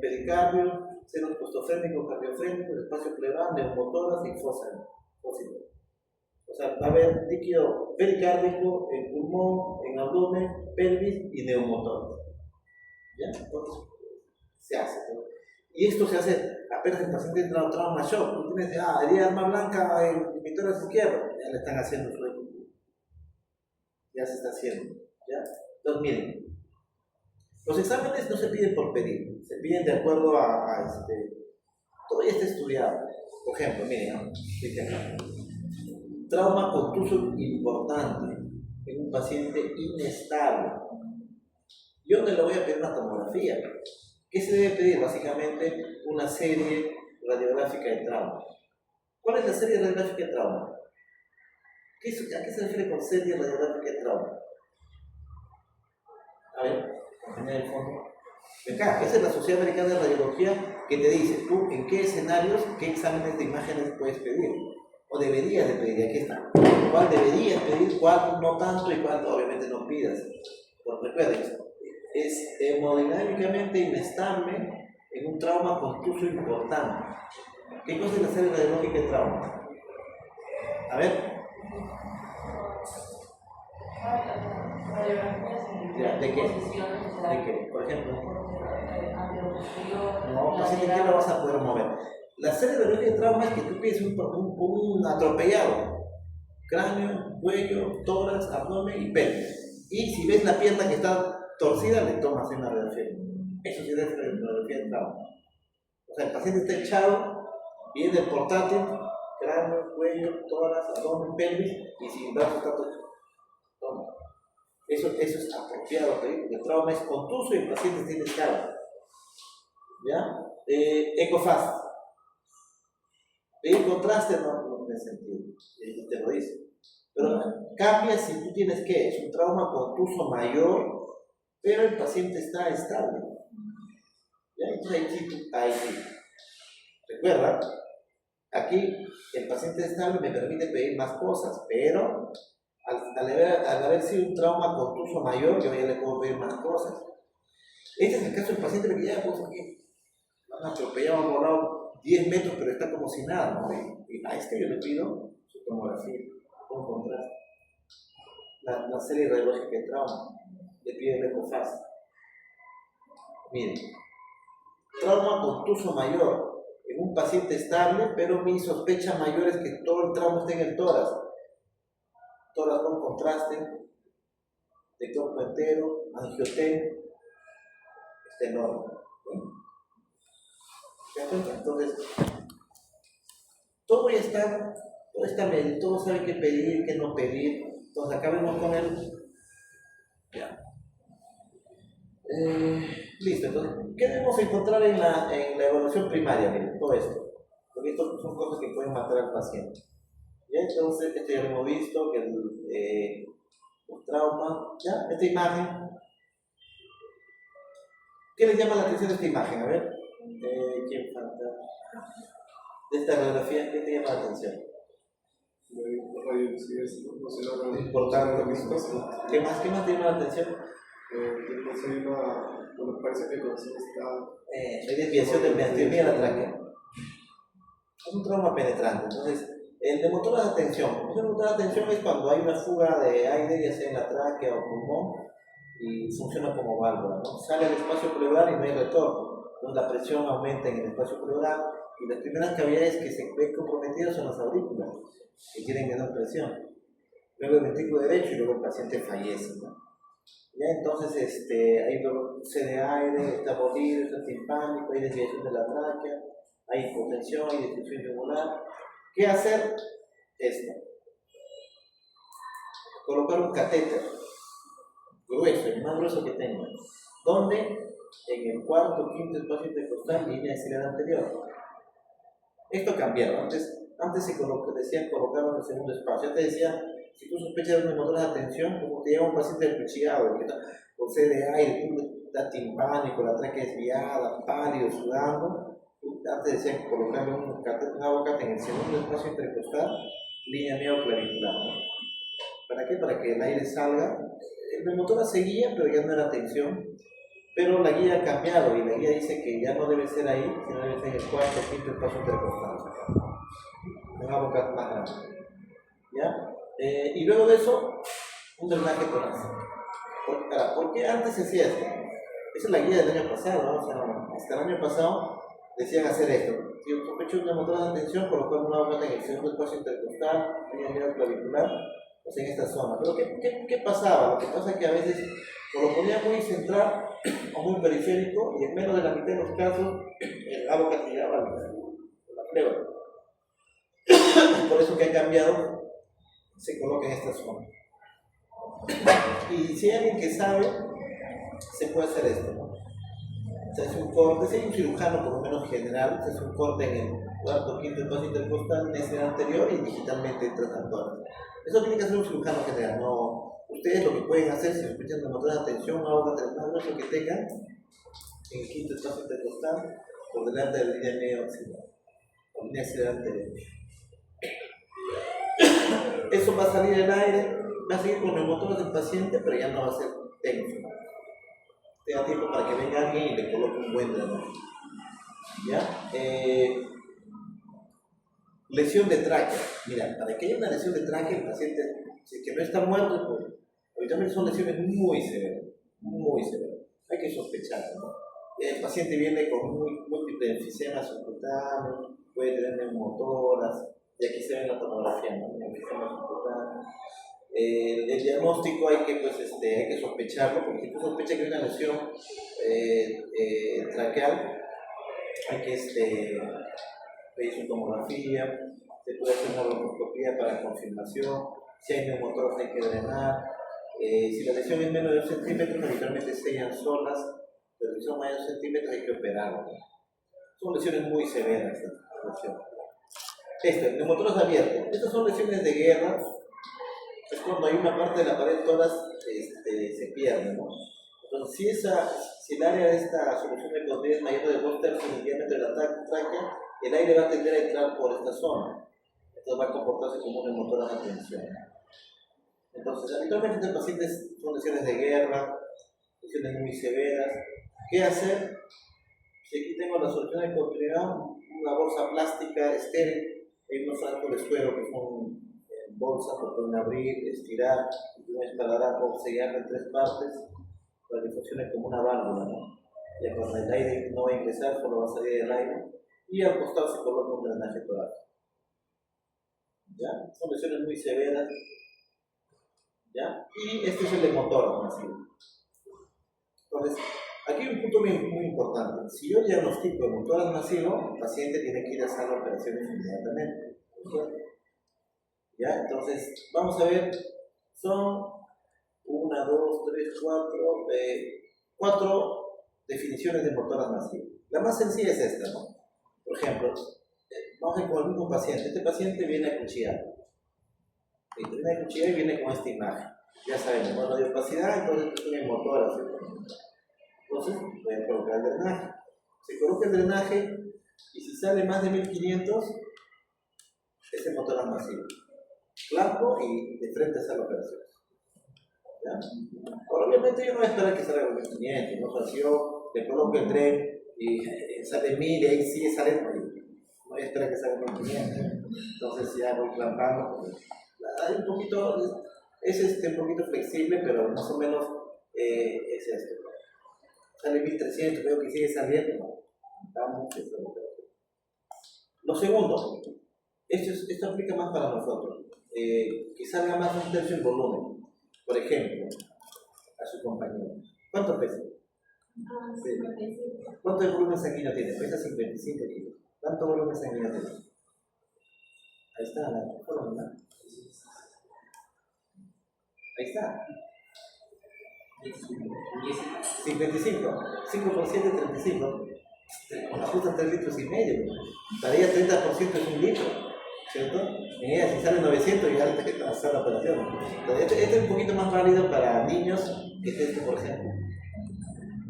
pericardio, senos postofrénicos, cardiofrénicos, espacio pleural, neumotoras y fósforo. O sea, va a haber líquido pericárdico en pulmón, en abdomen, pelvis y neumotoras. ¿Ya? Entonces, se hace. ¿no? Y esto se hace apenas el paciente entra a trauma shock. Tú tienes, herida de arma blanca en mi tórax izquierdo. Ya le están haciendo su eco. Ya se está haciendo. ¿Ya? Entonces, miren. Los exámenes no se piden por pedir, se piden de acuerdo a todo ya está estudiado. Por ejemplo, miren, trauma contuso importante en un paciente inestable. Yo no le voy a pedir una tomografía. ¿Qué se debe pedir? Básicamente una serie radiográfica de trauma. ¿Cuál es la serie radiográfica de trauma? ¿A qué se refiere con serie radiográfica de trauma? A ver, en el fondo. Acá, esa es la Sociedad Americana de Radiología que te dice tú en qué escenarios, qué exámenes de imágenes puedes pedir. O deberías de pedir, aquí está. ¿Cuál deberías pedir? ¿Cuál no tanto? Y cuál obviamente no pidas. Pues recuerden, es hemodinámicamente inestable en un trauma contuso importante. ¿Qué cosa es la serie radiológica de trauma? A ver. Ya, ¿de qué? ¿De qué? Por ejemplo. No, paciente, ¿qué lo vas a poder mover? La serie radiológica de trauma es que tú pides un atropellado. Cráneo, cuello, tórax, abdomen y pelvis. Y si ves la pierna que está torcida, le tomas una radiografía. Eso sí es radiografía de trauma. O sea, el paciente está echado, viene el portátil, cráneo, cuello, tórax, abdomen, pelvis, y si el brazo está torcido, toma. Eso es apropiado, porque el trauma es contuso y el paciente está inestable. ¿Ya? Ecofast. Pedir contraste no tiene sentido, y te lo dice. Pero cambia si tú tienes que, es un trauma contuso mayor, pero el paciente está estable. ¿Ya? Entonces ahí sí. Recuerda, aquí el paciente estable me permite pedir más cosas, pero al haber sido un trauma contuso mayor, yo ya le puedo pedir más cosas. Este es el caso del paciente que ya, pues, aquí, han atropellado, han volado 10 metros, pero está como si nada, ¿no? Y es que yo le pido su tomografía, con contraste. La serie radiológica de trauma, le pide el ecofast. Miren, trauma contuso mayor en un paciente estable, pero mi sospecha mayor es que todo el trauma esté en el tórax. Tórax con contraste, de cuerpo entero, angiotén, está enorme. Entonces, todo ya está, medido, todo sabe qué pedir, qué no pedir. Entonces, acá vemos con él. Ya. Listo, entonces, ¿qué debemos encontrar en la evaluación primaria? Miren, todo esto. Porque esto son cosas que pueden matar al paciente. ¿Ya? Entonces, ya lo hemos visto, que los traumas, ¿ya? Esta imagen. ¿Qué les llama la atención de esta imagen? A ver. ¿Quién falta? De esta radiografía, ¿qué te llama la atención? Importante, ¿qué más te llama la atención? Bueno, parece que el corazón está... hay desviación de la de la tráquea. Es un trauma penetrante. Entonces, el de motor de atención. El de motor de atención es cuando hay una fuga de aire, ya sea en la tráquea o pulmón, y funciona como válvula, ¿no? Sale al espacio pleural y no hay retorno. Entonces, la presión aumenta en el espacio pleural y las primeras cavidades que se ven comprometidas son las aurículas, que tienen menor presión. Luego el ventrículo derecho y luego el paciente fallece, ¿no? Ya, entonces hay sed de aire, está bolido, está timpánico, hay desviación de la tráquea, hay hipotensión, hay distensión yugular. ¿Qué hacer? Esto. Colocar un catéter grueso, el más grueso que tenga. ¿Dónde? En el cuarto, quinto espacio intercostal, línea axilar anterior. Esto ha cambiado. Antes se decían colocarlo en el segundo espacio. Antes decía, si tú sospechas de un motor de atención, como te llega un paciente despechiado, que está con sed de aire, está timpánico, la tráquea desviada, pálido, sudando, antes decían colocarle un aguacate en el segundo espacio intercostal, línea neoclavicular, ¿no? ¿Para qué? Para que el aire salga. El neumotora seguía, pero ya no era tensión. Pero la guía ha cambiado y la guía dice que ya no debe ser ahí, sino debe ser en el cuarto, quinto espacio intercostal. Un aguacate más grande. ¿Ya? Y luego de eso, un drenaje torácico. ¿Por qué antes se hacía esto? Esa es la guía del año pasado, ¿no? O sea, hasta el año pasado decían hacer esto. Si yo sospecho una motora de tensión, colocar una aguacate en el segundo espacio intercostal, línea clavicular, o sea, en esta zona. Pero ¿qué pasaba? Lo que pasa es que a veces o lo ponía muy central o muy periférico y en menos de la mitad de los casos el aguacate llegaba a la pleura. Por eso que ha cambiado, se coloca en esta zona. Y si hay alguien que sabe, se puede hacer esto, ¿no? Se hace un corte, si hay un cirujano por lo menos general, se hace un corte en el cuarto, quinto espacio intercostal, en ese anterior y digitalmente entra tanto. Eso tiene que hacer un cirujano general, no. Ustedes lo que pueden hacer, si sospechan de motor de tensión, ahora más lo que tengan en el quinto espacio intercostal, por delante de la línea media axilar, la línea axilar anterior. Eso va a salir el aire, va a seguir con el motor del paciente, pero ya no va a ser tenso. Tenga tiempo para que venga alguien y le coloque un buen drenaje. ¿Ya? Lesión de tráquea. Mira, para que haya una lesión de tráquea, el paciente, si es que no está muerto, pues, habitualmente son lesiones muy severas, muy severas. Hay que sospechar, ¿no? El paciente viene con múltiples enfisemas subcutáneos, puede tener neumotoras, y aquí se ve en la tomografía, ¿no? Enfisemas subcutáneos. El diagnóstico hay que sospecharlo, porque si tú sospechas que hay una lesión traqueal, hay que pedir su tomografía, se puede hacer una broncoskopía para confirmación, si hay neumotoras hay que drenar, si la lesión es menos de 2 centímetros, habitualmente sellan solas, pero si son más de 2 centímetros hay que operarlo. Son lesiones muy severas. Neumotoras abiertas, estas son lesiones de guerra, es cuando hay una parte de la pared todas se pierde, ¿no? Entonces, si el área de esta solución de cordillera es mayor de 2 tercios del diámetro de la tráquea, el aire va a tender a entrar por esta zona. Entonces va a comportarse como una neumotora de tensión. Entonces, habitualmente estos pacientes son lesiones de guerra, lesiones muy severas. ¿Qué hacer? Si aquí tengo la solución de continuidad, una bolsa plástica estéril, hay unos frascos de suero que son bolsas, lo pueden abrir, estirar, una instalará por sellar en 3 partes para que funcione como una válvula, ¿no? Ya cuando el aire no va a ingresar, solo va a salir el aire, y al costado se coloca un drenaje torácico. ¿Ya? Son lesiones muy severas. ¿Ya? Y este es el motor masivo. Entonces, aquí hay un punto muy importante. Si yo diagnostico el motor masivo, el paciente tiene que ir a hacer operaciones inmediatamente. ¿Ya? Entonces, vamos a ver, son 1, 2, 3, 4 definiciones de motor masivo. La más sencilla es esta, ¿no? Por ejemplo, vamos a ir con el mismo paciente. Este paciente viene a cuchillar. Viene a cuchillar y viene con esta imagen. Ya sabemos, bueno, de opacidad, entonces tiene motor, ¿sí? Entonces, voy a colocar el drenaje. Se coloca el drenaje y si sale más de 1500, ese motor es masivo. Clampo y de frente a la operación. ¿Ya? Ahora, obviamente yo no voy a esperar que salga con 1500, ¿no? O sea, si yo le coloco el tren y sale 1000 y ahí sigue saliendo, no voy a esperar que salga con 1500. Entonces ya voy clampando. Hay un poquito, es un poquito flexible, pero más o menos es esto. Sale 1300, veo que sigue saliendo. Vamos, lo segundo, esto aplica más para nosotros. Que salga más de 1/3 el volumen. Por ejemplo, a su compañero. ¿Cuánto pesa? 55. ¿Cuánto de volumen sanguíneo tiene? Pesa 55 kilos. ¿Cuánto volumen sanguíneo tiene? Ahí está, la fórmula. Ahí está. 55. 5 por 7, 35. Ajustan 3,5 litros. Para ella 30% es 1 litro. ¿Cierto? En ella si sale 900 ya te que hacer la operación. Entonces, este es un poquito más válido para niños que este, por ejemplo.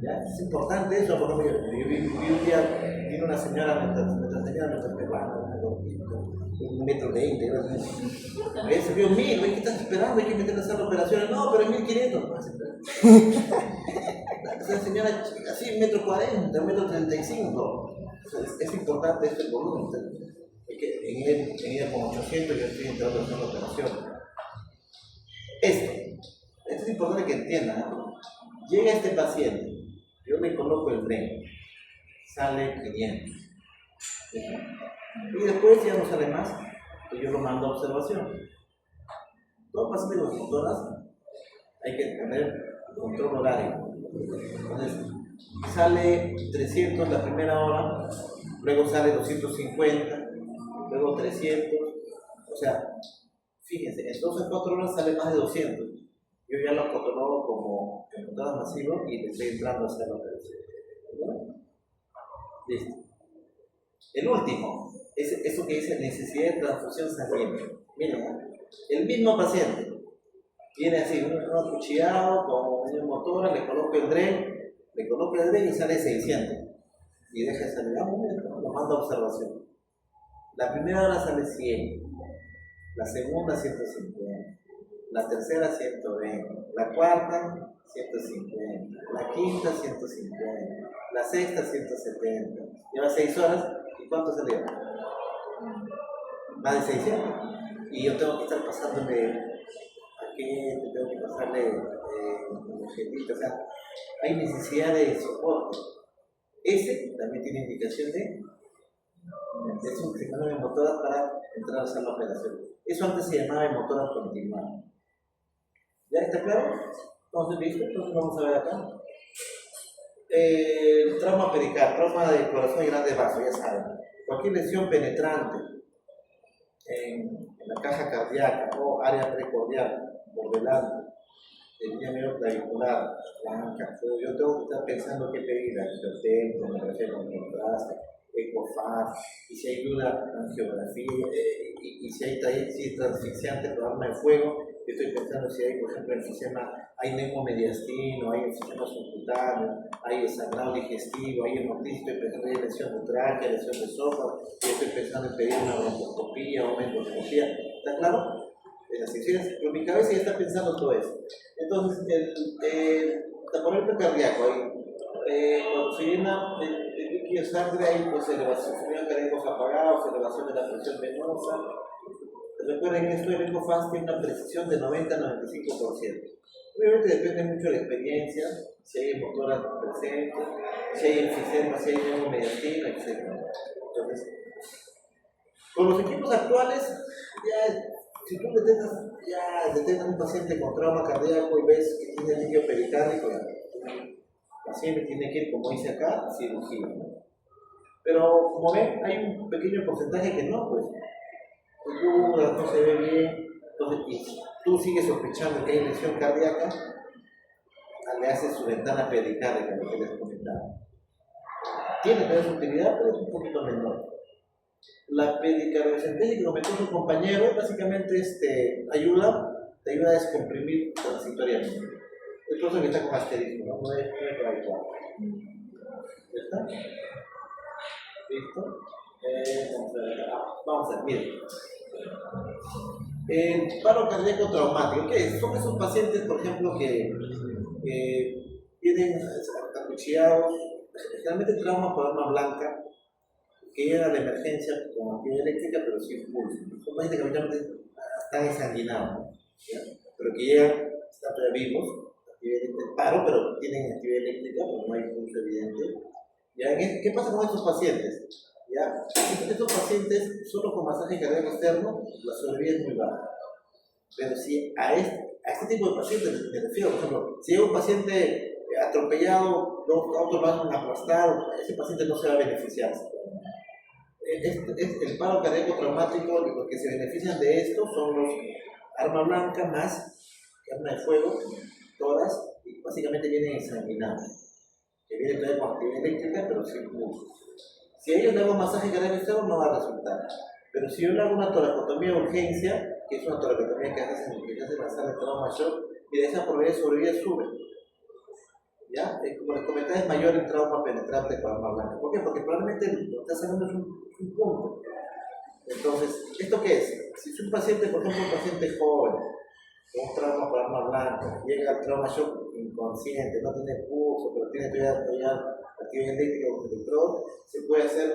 ¿Ya? Es importante eso, por ejemplo, yo vi un día, vino una señora, nuestra señora, nuestra peruana, 1,20 m. Ella se vio 1000, ¿qué estás esperando? Hay que meterle a hacer la operación. No, pero es 1500. Esa señora así, 1,40 m, 1,35 m. Es importante este volumen. En ella con 800 yo estoy entrando a hacer la operación. Esto es importante que entiendan, ¿no? Llega este paciente, yo le coloco el tren, sale 500. Y después ya no sale más, y yo lo mando a observación. Todo paciente con motoras hay que tener control horario. Entonces, sale 300 la primera hora, luego sale 250, luego 300, o sea, fíjense, entonces 4 horas sale más de 200. Yo ya lo catalogo como motoras masivos y le estoy entrando a hacer la operación. Listo. El último, es eso que dice necesidad de transfusión sanguínea. Miren, El mismo paciente viene así, uno acuchillado con un motor, le coloco el DRE y sale 600 y deja de salir, lo manda a observación. La primera hora sale 100, la segunda 150, la tercera 120, la cuarta 150, la quinta 150, la sexta 170. Lleva 6 horas y ¿cuánto salió? Más de 600. Y yo tengo que estar pasándole aquí, tengo que pasarle objetito, o sea, hay necesidad de soporte. Ese también tiene indicación de es un sistema de motoras para entrar a hacer la operación. Eso antes se llamaba motoras continuadas. ¿Ya está claro? Entonces, ¿listo? Entonces vamos a ver acá. Trauma pericardio, trauma de corazón y grandes vasos, ya saben. Cualquier lesión penetrante en la caja cardíaca o área precordial, bordelante, el diámetro clavicular, blanca. Yo tengo que estar pensando qué pedir, angiotenco, me refiero con contraste, ecofaz, y si hay duda, angiografía, y si hay transfixiante por arma de fuego, yo estoy pensando si hay, por ejemplo, enfisema, hay neumomediastino, hay enfisema subcutáneo, hay sangrado digestivo, hay hemotitis, estoy pensando en lesión de tráquea, lesión de esófago, yo estoy pensando en pedir una broncoscopía o una endoscopía. ¿Está claro? Es así, pero mi cabeza ya está pensando todo eso. Entonces, el taponamiento cardíaco, cuando se llena el líquido de sangre, hay pues elevación, fluidos cardíacos apagados, elevación de la presión venosa. Recuerden que esto del ecofast tiene una precisión de 90 a 95%. Obviamente depende mucho de la experiencia, si hay motoras presentes, si hay enfisema, si hay neumomediastina, etc. Entonces, con los equipos actuales, ya, si tú detectas un paciente con trauma cardíaco y ves que tiene líquido pericárdico, el paciente tiene que ir, como dice acá, a cirugía, ¿no? Pero como ven, hay un pequeño porcentaje que no, pues no se ve bien, entonces y tú sigues sospechando que hay lesión cardíaca, le haces su ventana pericárdica, lo que les comentaba. Tiene que tener su utilidad, pero es un poquito menor. La pericardiocentesis que comentó su compañero, básicamente te ayuda a descomprimir transitoriamente. Es por eso que está con asterisco, no es para igual. ¿Ya está? ¿Listo? Vamos a ver, miren. Paro cardíaco traumático, ¿qué es? Son esos pacientes, por ejemplo, que tienen acuchillados, generalmente trauma por arma blanca, que llegan a la emergencia con actividad eléctrica, pero sin pulso. Son pacientes que habitualmente están ensanguinados, ¿ya? Pero que llegan, están todavía vivos, paro, pero tienen actividad eléctrica, pero no hay pulso evidente. ¿Ya? ¿Qué pasa con estos pacientes? ¿Ya? Estos pacientes, solo con masaje cardíaco externo, la sobrevida es muy baja. Pero si a este tipo de pacientes me refiero, por ejemplo, si hay un paciente atropellado, dos autos lo han aplastado, ese paciente no se va a beneficiar. El paro cardíaco traumático, los que se benefician de esto son los arma blanca más arma de fuego, todas, y básicamente vienen ensanguinados, que vienen todavía con actividad eléctrica, pero sin pulso. Si a ellos le hago masaje cardíaco externo, no va a resultar. Pero si yo le hago una toracotomía de urgencia, que es una toracotomía que hace en la sala de trauma shock, y de esa probabilidad de sobrevivir sube. ¿Ya? Como les comentaba, es mayor el trauma penetrante con arma blanca. ¿Por qué? Porque probablemente lo que está saliendo es un punto. Entonces, ¿esto qué es? Si es un paciente, por ejemplo, un paciente joven, con un trauma por arma blanca, llega al trauma shock inconsciente, no tiene pulso, pero tiene todavía actividad eléctrica o electrodo, se puede hacer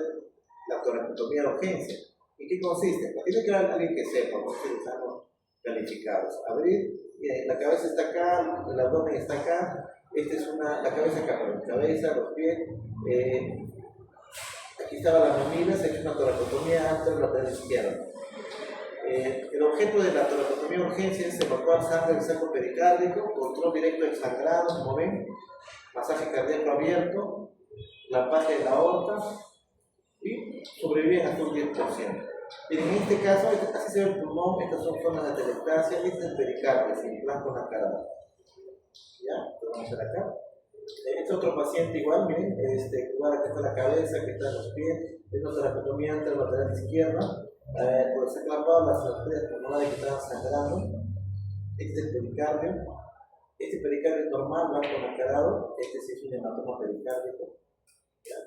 la toracotomía de urgencia. ¿En qué consiste? Tiene que haber alguien que sepa, no cirujanos calificados. Abrir, la cabeza está acá, el abdomen está acá, la cabeza acá, la cabeza, los pies, aquí estaba la mamila, se ha hecho una toracotomía anterolateral izquierda. El objeto de la toracotomía de urgencia es evacuar sangre del saco pericárdico, control directo del sangrado, como ven, masaje cardíaco abierto, lampaje de la aorta y sobreviven hasta un 10%. Miren, en este caso, así se ve el pulmón, estas son zonas de atelectasia, este es el pericardio, sin blanco nacarado. ¿Ya? Lo vamos a hacer acá. Este otro paciente igual, miren, igual aquí está la cabeza, aquí están los pies, es una toracotomía anterolateral izquierda, Por ser clapado, las arterias pulmonares que estaban sangrando. Este es el pericardio. Este pericardio es normal, blanco mascarado. Este sí es un hematoma pericárdico. ¿Ya?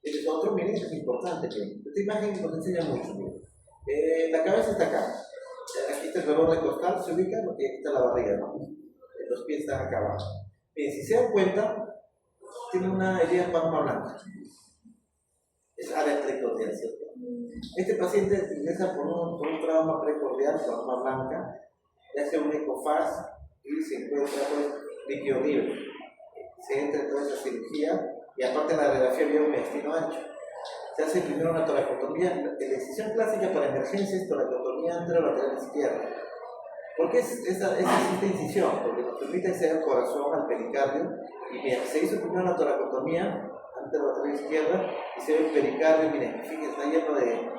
Este es otro, miren, es importante. Miren. Esta imagen nos enseña mucho. Miren. La cabeza está acá. Aquí está el dolor de costal, se ubica, porque aquí está la barriga, ¿no? Los pies están acá abajo. Bien, si se dan cuenta, tiene una herida palma blanca. Es área precordial, ¿cierto? Este paciente ingresa por un trauma precordial, palma blanca, le hace un ecofaz y se encuentra pues líquido libre. Se entra en toda esa cirugía y aparte en la radiografía había un intestino ancho. Se hace primero una toracotomía. La decisión clásica para emergencia es toracotomía anterolateral izquierda. ¿Por qué es esta incisión? Porque nos permite acceder al corazón, al pericardio. Y bien, se hizo primero una toracotomía anterolateral izquierda y se ve el pericardio. Miren, fíjense, está lleno de.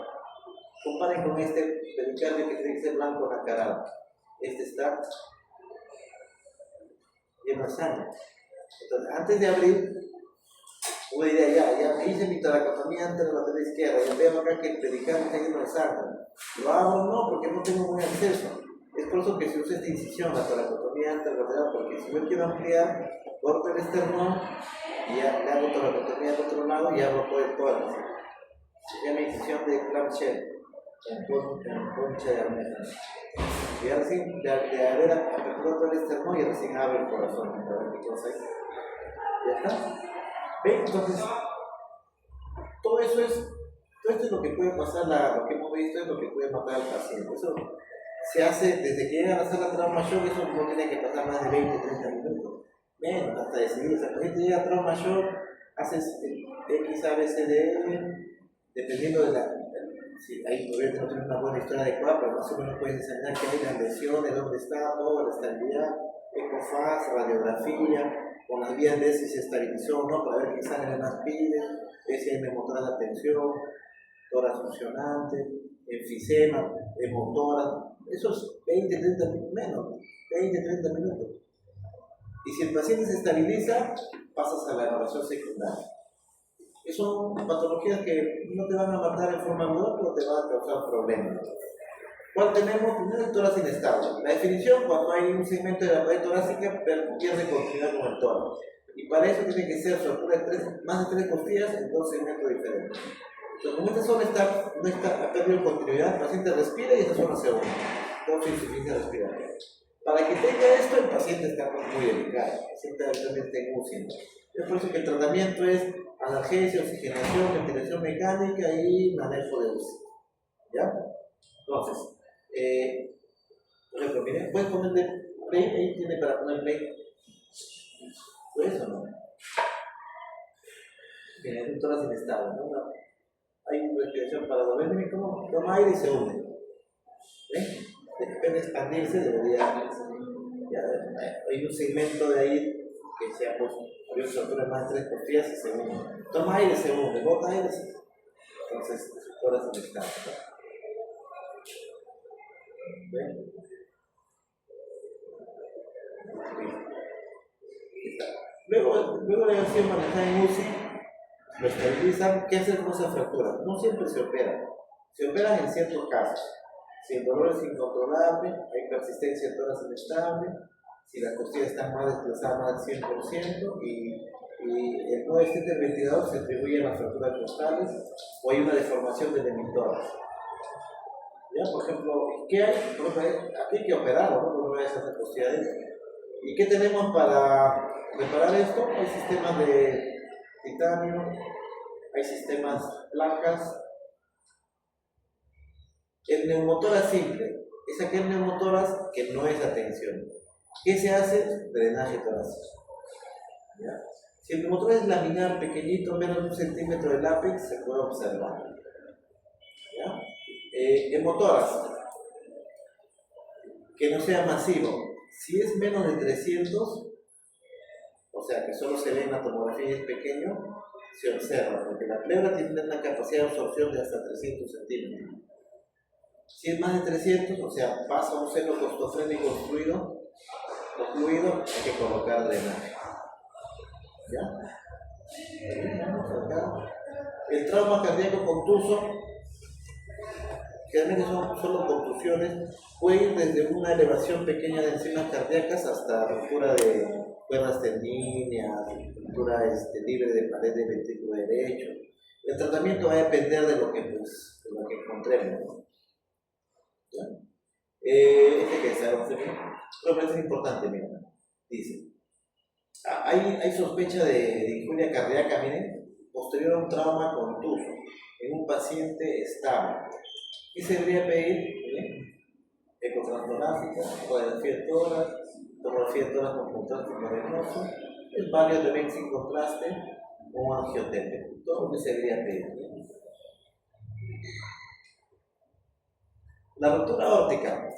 Comparen con este pericardio que tiene que ser blanco nacarado. Este está lleno de sangre. Entonces, antes de abrir, uno diría, ya hice mi toracotomía anterolateral izquierda, ya veo acá que el pericardio está lleno de sangre. ¿Lo hago? No, porque no tengo buen acceso. Es por eso que se usa esta incisión, la toracotomía anterolateral, porque si yo quiero ampliar, corto el esternón y ya le hago toracotomía al otro lado y abro todo el tórax. Se llama incisión de Clamshell, en concha de almeja. Y ahora sí, de haber aperturado todo el esternón y recién abre el corazón. ¿Ya está? ¿Ven? Entonces, todo esto es lo que puede pasar, lo que hemos visto es lo que puede matar al paciente. Eso se hace desde que llega a la sala de trauma shock, eso no tiene que pasar más de 20-30 minutos. Menos, hasta decidir. O sea, el paciente llega a trauma shock, haces X, A, B, C, D, dependiendo de si ahí todavía no tiene una buena historia adecuada, pero más o menos puedes enseñar que hay las lesiones, dónde está, todo, la estabilidad, ecofaz, radiografía, con las vías de si se estabilizó, ¿no? Para ver qué sangre más pide, ver si hay neumotora de atención, tórax funcionante, enfisema, hemotora, esos 20-30 minutos, menos, 20-30 minutos. Y si el paciente se estabiliza, pasas a la evaluación secundaria. Son patologías que no te van a matar en forma aguda, pero te van a causar problemas. ¿Cuál tenemos? Primero, el tórax inestable. La definición, cuando hay un segmento de la pared torácica, pierde continuidad con el tórax. Y para eso tiene que ser fractura de más de 3 costillas en 2 segmentos diferentes. Entonces, como esta zona ha perdido continuidad, el paciente respira y esta zona se une. Causa insuficiencia respiratoria. Para que tenga esto, el paciente está muy delicado. El paciente actualmente está en UCI. Es por eso que el tratamiento es analgesia, oxigenación, ventilación mecánica y manejo de UCI. ¿Ya? Entonces, por ejemplo, miren, puedes ponerle play, ahí tiene para poner play. ¿Puedes o no? Miren, es un tórax inestable, ¿no? Hay una respiración para dormir, miren cómo toma aire y se hunde. ¿Ven? Depende de expandirse, debería. Ya, hay un segmento de ahí que se ha puesto, había una fractura de más de 3 costillas y se hunde. Toma aire, se hunde, bota aire, entonces es un tórax inestable. ¿Ven? Luego de haber sido manejada en UCI, lo estabilizan. ¿Qué hacer con esa fractura? No siempre se opera. Se operan en ciertos casos. Si el dolor es incontrolable, hay persistencia de tórax inestable, si las costillas están más desplazadas más del 100% y el no esté del ventilador se atribuye a las fracturas costales o hay una deformación del hemitórax. ¿Ya? Por ejemplo, ¿qué hay? Aquí hay que operarlo, ¿no? No vayas a hacer costillas. ¿Y qué tenemos para reparar esto? Hay sistemas de titanio, hay sistemas placas. El neumotórax simple es aquel neumotórax que no es la tensión. ¿Qué se hace? Drenaje torácico. ¿Ya? Si el neumotórax es laminar, pequeñito, menos de 1 centímetro del ápex, se puede observar. ¿Ya? Hemotórax, que no sea masivo. Si es menos de 300, o sea que solo se ve en la tomografía y es pequeño, se observa, porque la pleura tiene una capacidad de absorción de hasta 300 centímetros. Si es más de 300, o sea, pasa un seno costofrénico obstruido, hay que colocar drenaje. ¿Ya? Vamos acá. El trauma cardíaco contuso, generalmente son solo contusiones, puede ir desde una elevación pequeña de enzimas cardíacas hasta ruptura de cuerdas tendíneas, ruptura libre de pared del ventrículo derecho. El tratamiento va a depender de lo que, pues, de lo que encontremos, ¿no? ¿Ya? Que es algo pero parece importante, mira, dice, hay sospecha de injuria cardíaca, miren, posterior a un trauma contuso en un paciente estable. ¿Qué se debería pedir? Ecotranstonófica, radiografía de tórax, tomografía de tórax con contraste venoso, el barrio de sin contraste o angioterapia. Todo lo que se debería pedir. La ruptura aórtica.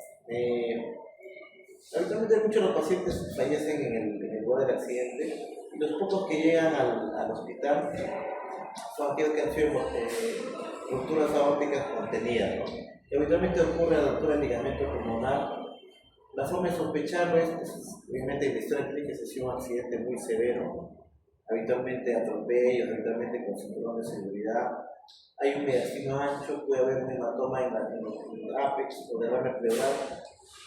Habitualmente muchos de los pacientes fallecen en el lugar del accidente y los pocos que llegan al hospital son aquellos que han sido rupturas aórticas contenidas, ¿no? Y habitualmente ocurre la ruptura del ligamento pulmonar. La forma de sospecharlo es, obviamente, en la historia clínica ha sido un accidente muy severo, habitualmente atropellos, habitualmente con cinturón de seguridad. Hay un mediastino ancho, puede haber un hematoma en el ápex o derrame pleural.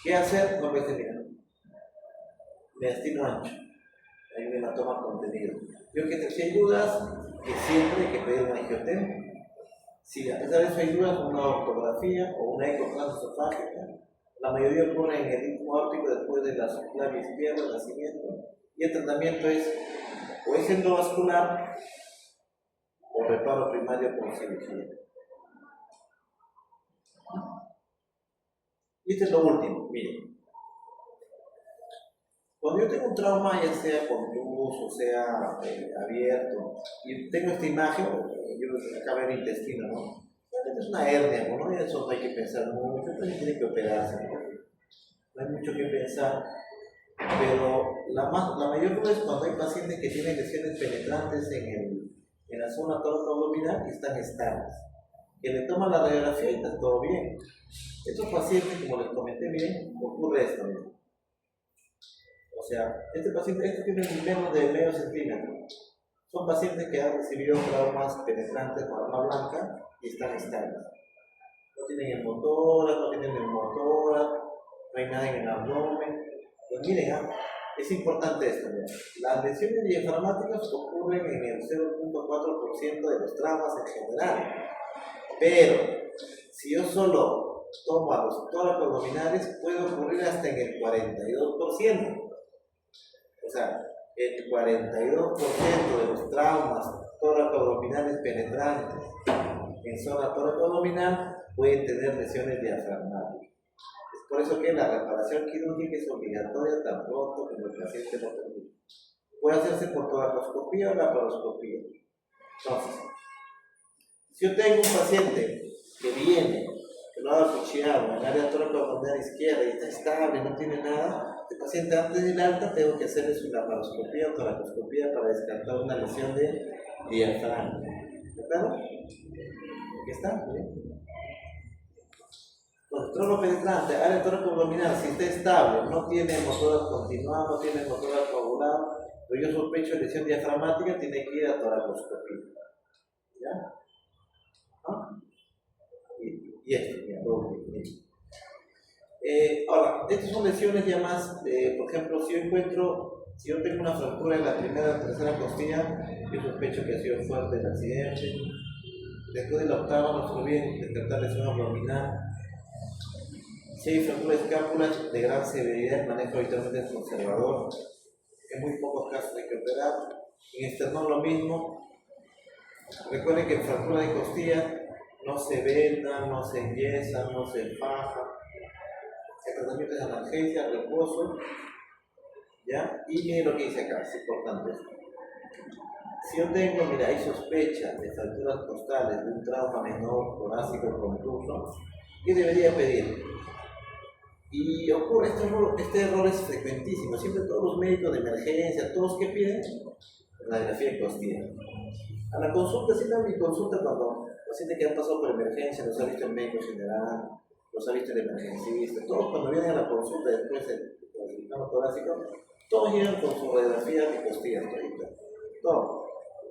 ¿Qué hacer? No puede mirar. Mediastino ancho, hay un hematoma contenido. Yo que si hay dudas, que siempre hay que pedir una angioterapia. Si a pesar de eso hay dudas, una ortografía o una ecotransesofágica. La mayoría ocurre en el ritmo aórtico después de la subclavia izquierda, el nacimiento. Y el tratamiento es o es endovascular o reparo primario con cirugía. Y este es lo último, miren. Cuando yo tengo un trauma, ya sea contuso, sea abierto, y tengo esta imagen, yo acá veo el intestino, ¿no? Es una hernia, ¿no? Y eso no hay que pensar mucho, también tiene que operarse, ¿no? No hay mucho que pensar, pero la mayor duda es cuando hay pacientes que tienen lesiones penetrantes en la zona torácico-abdominal y están estables. Que le toman la radiografía y está todo bien. Estos pacientes, como les comenté bien, ocurre esto, ¿no? O sea, este paciente tiene menos de medio centímetro. Son pacientes que han recibido traumas penetrantes por arma blanca y están estables. No tienen hemotoras, no tienen neumotoras, no hay nada en el abdomen. Pues miren, es importante esto. ¿Verdad? Las lesiones diafragmáticas ocurren en el 0.4% de los traumas en general. Pero, si yo solo tomo a los tórax abdominales, puede ocurrir hasta en el 42%. O sea, el 42% de los traumas tóraco-abdominales penetrantes en zona tóraco-abdominal pueden tener lesiones diafragmáticas. Es por eso que la reparación quirúrgica es obligatoria tan pronto como el paciente lo permite. Puede hacerse por toracoscopía o laparoscopía. Entonces, si yo tengo un paciente que viene, que lo ha cuchillado en el área tóraco-abdominal izquierda y está estable, no tiene nada, este paciente antes del alta tengo que hacerle su laparoscopía o toracoscopía para descartar una lesión de diafragma. ¿De acuerdo? ¿Aquí está? Entonces, trono penetrante, área tóraco-abdominal, si está estable, no tiene motoras continuadas, no tiene motoras coaguladas, pero yo sospecho de lesión diafragmática, tiene que ir a toracoscopía. ¿Ya? ¿Ah? Y esto, mira, ahora, estas son lesiones ya más, por ejemplo, si yo tengo una fractura en la primera o tercera costilla, yo sospecho que ha sido fuerte el accidente. Después de la octava nos olviden detectar lesión abdominal. Si hay fractura de escápula de gran severidad, el manejo habitualmente es conservador. En muy pocos casos hay que operar. En esternón lo mismo. Recuerden que en fractura de costilla no se venda, no se enyesa, no se faja. El tratamiento es analgesia, reposo, ¿ya? Y miren lo que dice acá, es importante esto. Si yo tengo, mira, hay sospecha de fracturas costales, de un trauma menor, torácico, contuso, ¿qué debería pedir? Y ocurre, este error es frecuentísimo, siempre todos los médicos de emergencia, todos que piden, radiografía de costilla. A la consulta, siempre a mi consulta cuando pacientes que han pasado por emergencia, los ha visto el médico general, los ha visto el emergencista, todos cuando vienen a la consulta después del cirujano torácico, todos llegan con su radiografía de costilla, todo,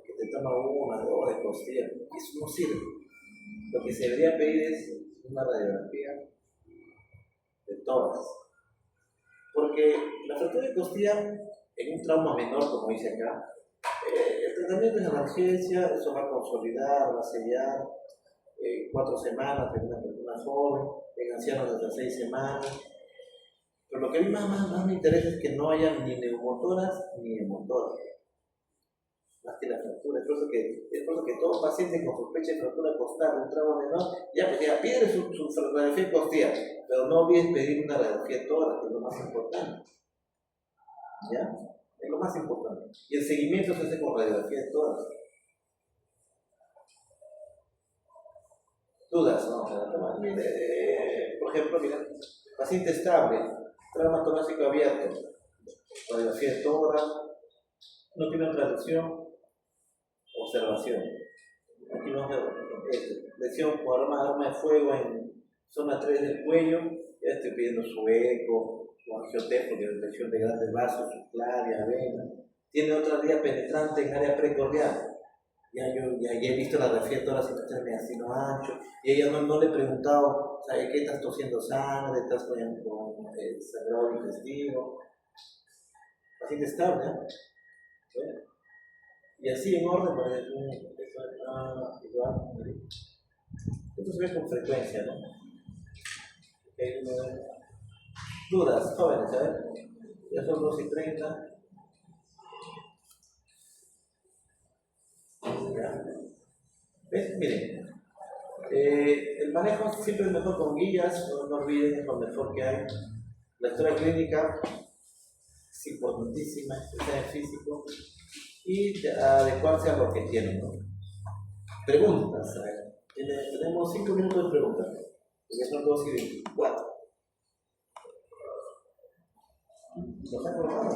que te toma una, dos de costilla, eso no sirve. Lo que se debería pedir es una radiografía de tórax. Porque la fractura de costilla, en un trauma menor, como dice acá, el tratamiento es analgesia, eso va a consolidar, va a sellar 4 semanas en una persona joven, en ancianos hasta 6 semanas. Pero lo que a mí más me interesa es que no haya ni neumotoras ni hemotoras, más que la fractura. Es por eso que todo paciente con sospecha de fractura costal, un trauma menor, ya pide su radiografía costilla, pero no olvides pedir una radiografía de tórax, que es lo más importante. ¿Ya? Es lo más importante. Y el seguimiento se hace con radiografía de tórax. Dudas, ¿no? Por ejemplo, mira, paciente estable, trauma torácico abierto, radiografía de tórax, no tiene traducción, observación. Aquí vamos a ver lesión por arma de fuego en zona 3 del cuello, ya estoy pidiendo su eco, su angiotec, porque es lesión de grandes vasos, subclavia, vena. Tiene otra vía penetrante en área precordial. Ya he visto la radiografía de tórax y mediastino ancho, y ella no le he preguntado, ¿sabes qué? ¿Estás tosiendo sangre? ¿Estás con sangrado digestivo? Paciente estable, ¿eh? ¿Bueno? Y así en orden, pues, igual. Esto se ve con frecuencia, ¿no? Dudas, jóvenes, a ver. Ya son 2:30. ¿Ya? ¿Ves? Miren. El manejo siempre es mejor con guías, no olviden, es lo mejor que hay. La historia clínica es importantísima, está en físico. Y adecuarse a lo que tienen, ¿no? Preguntas, a ver. Tenemos 5 minutos de preguntas, porque son 2:24. ¿Nos ha acordado?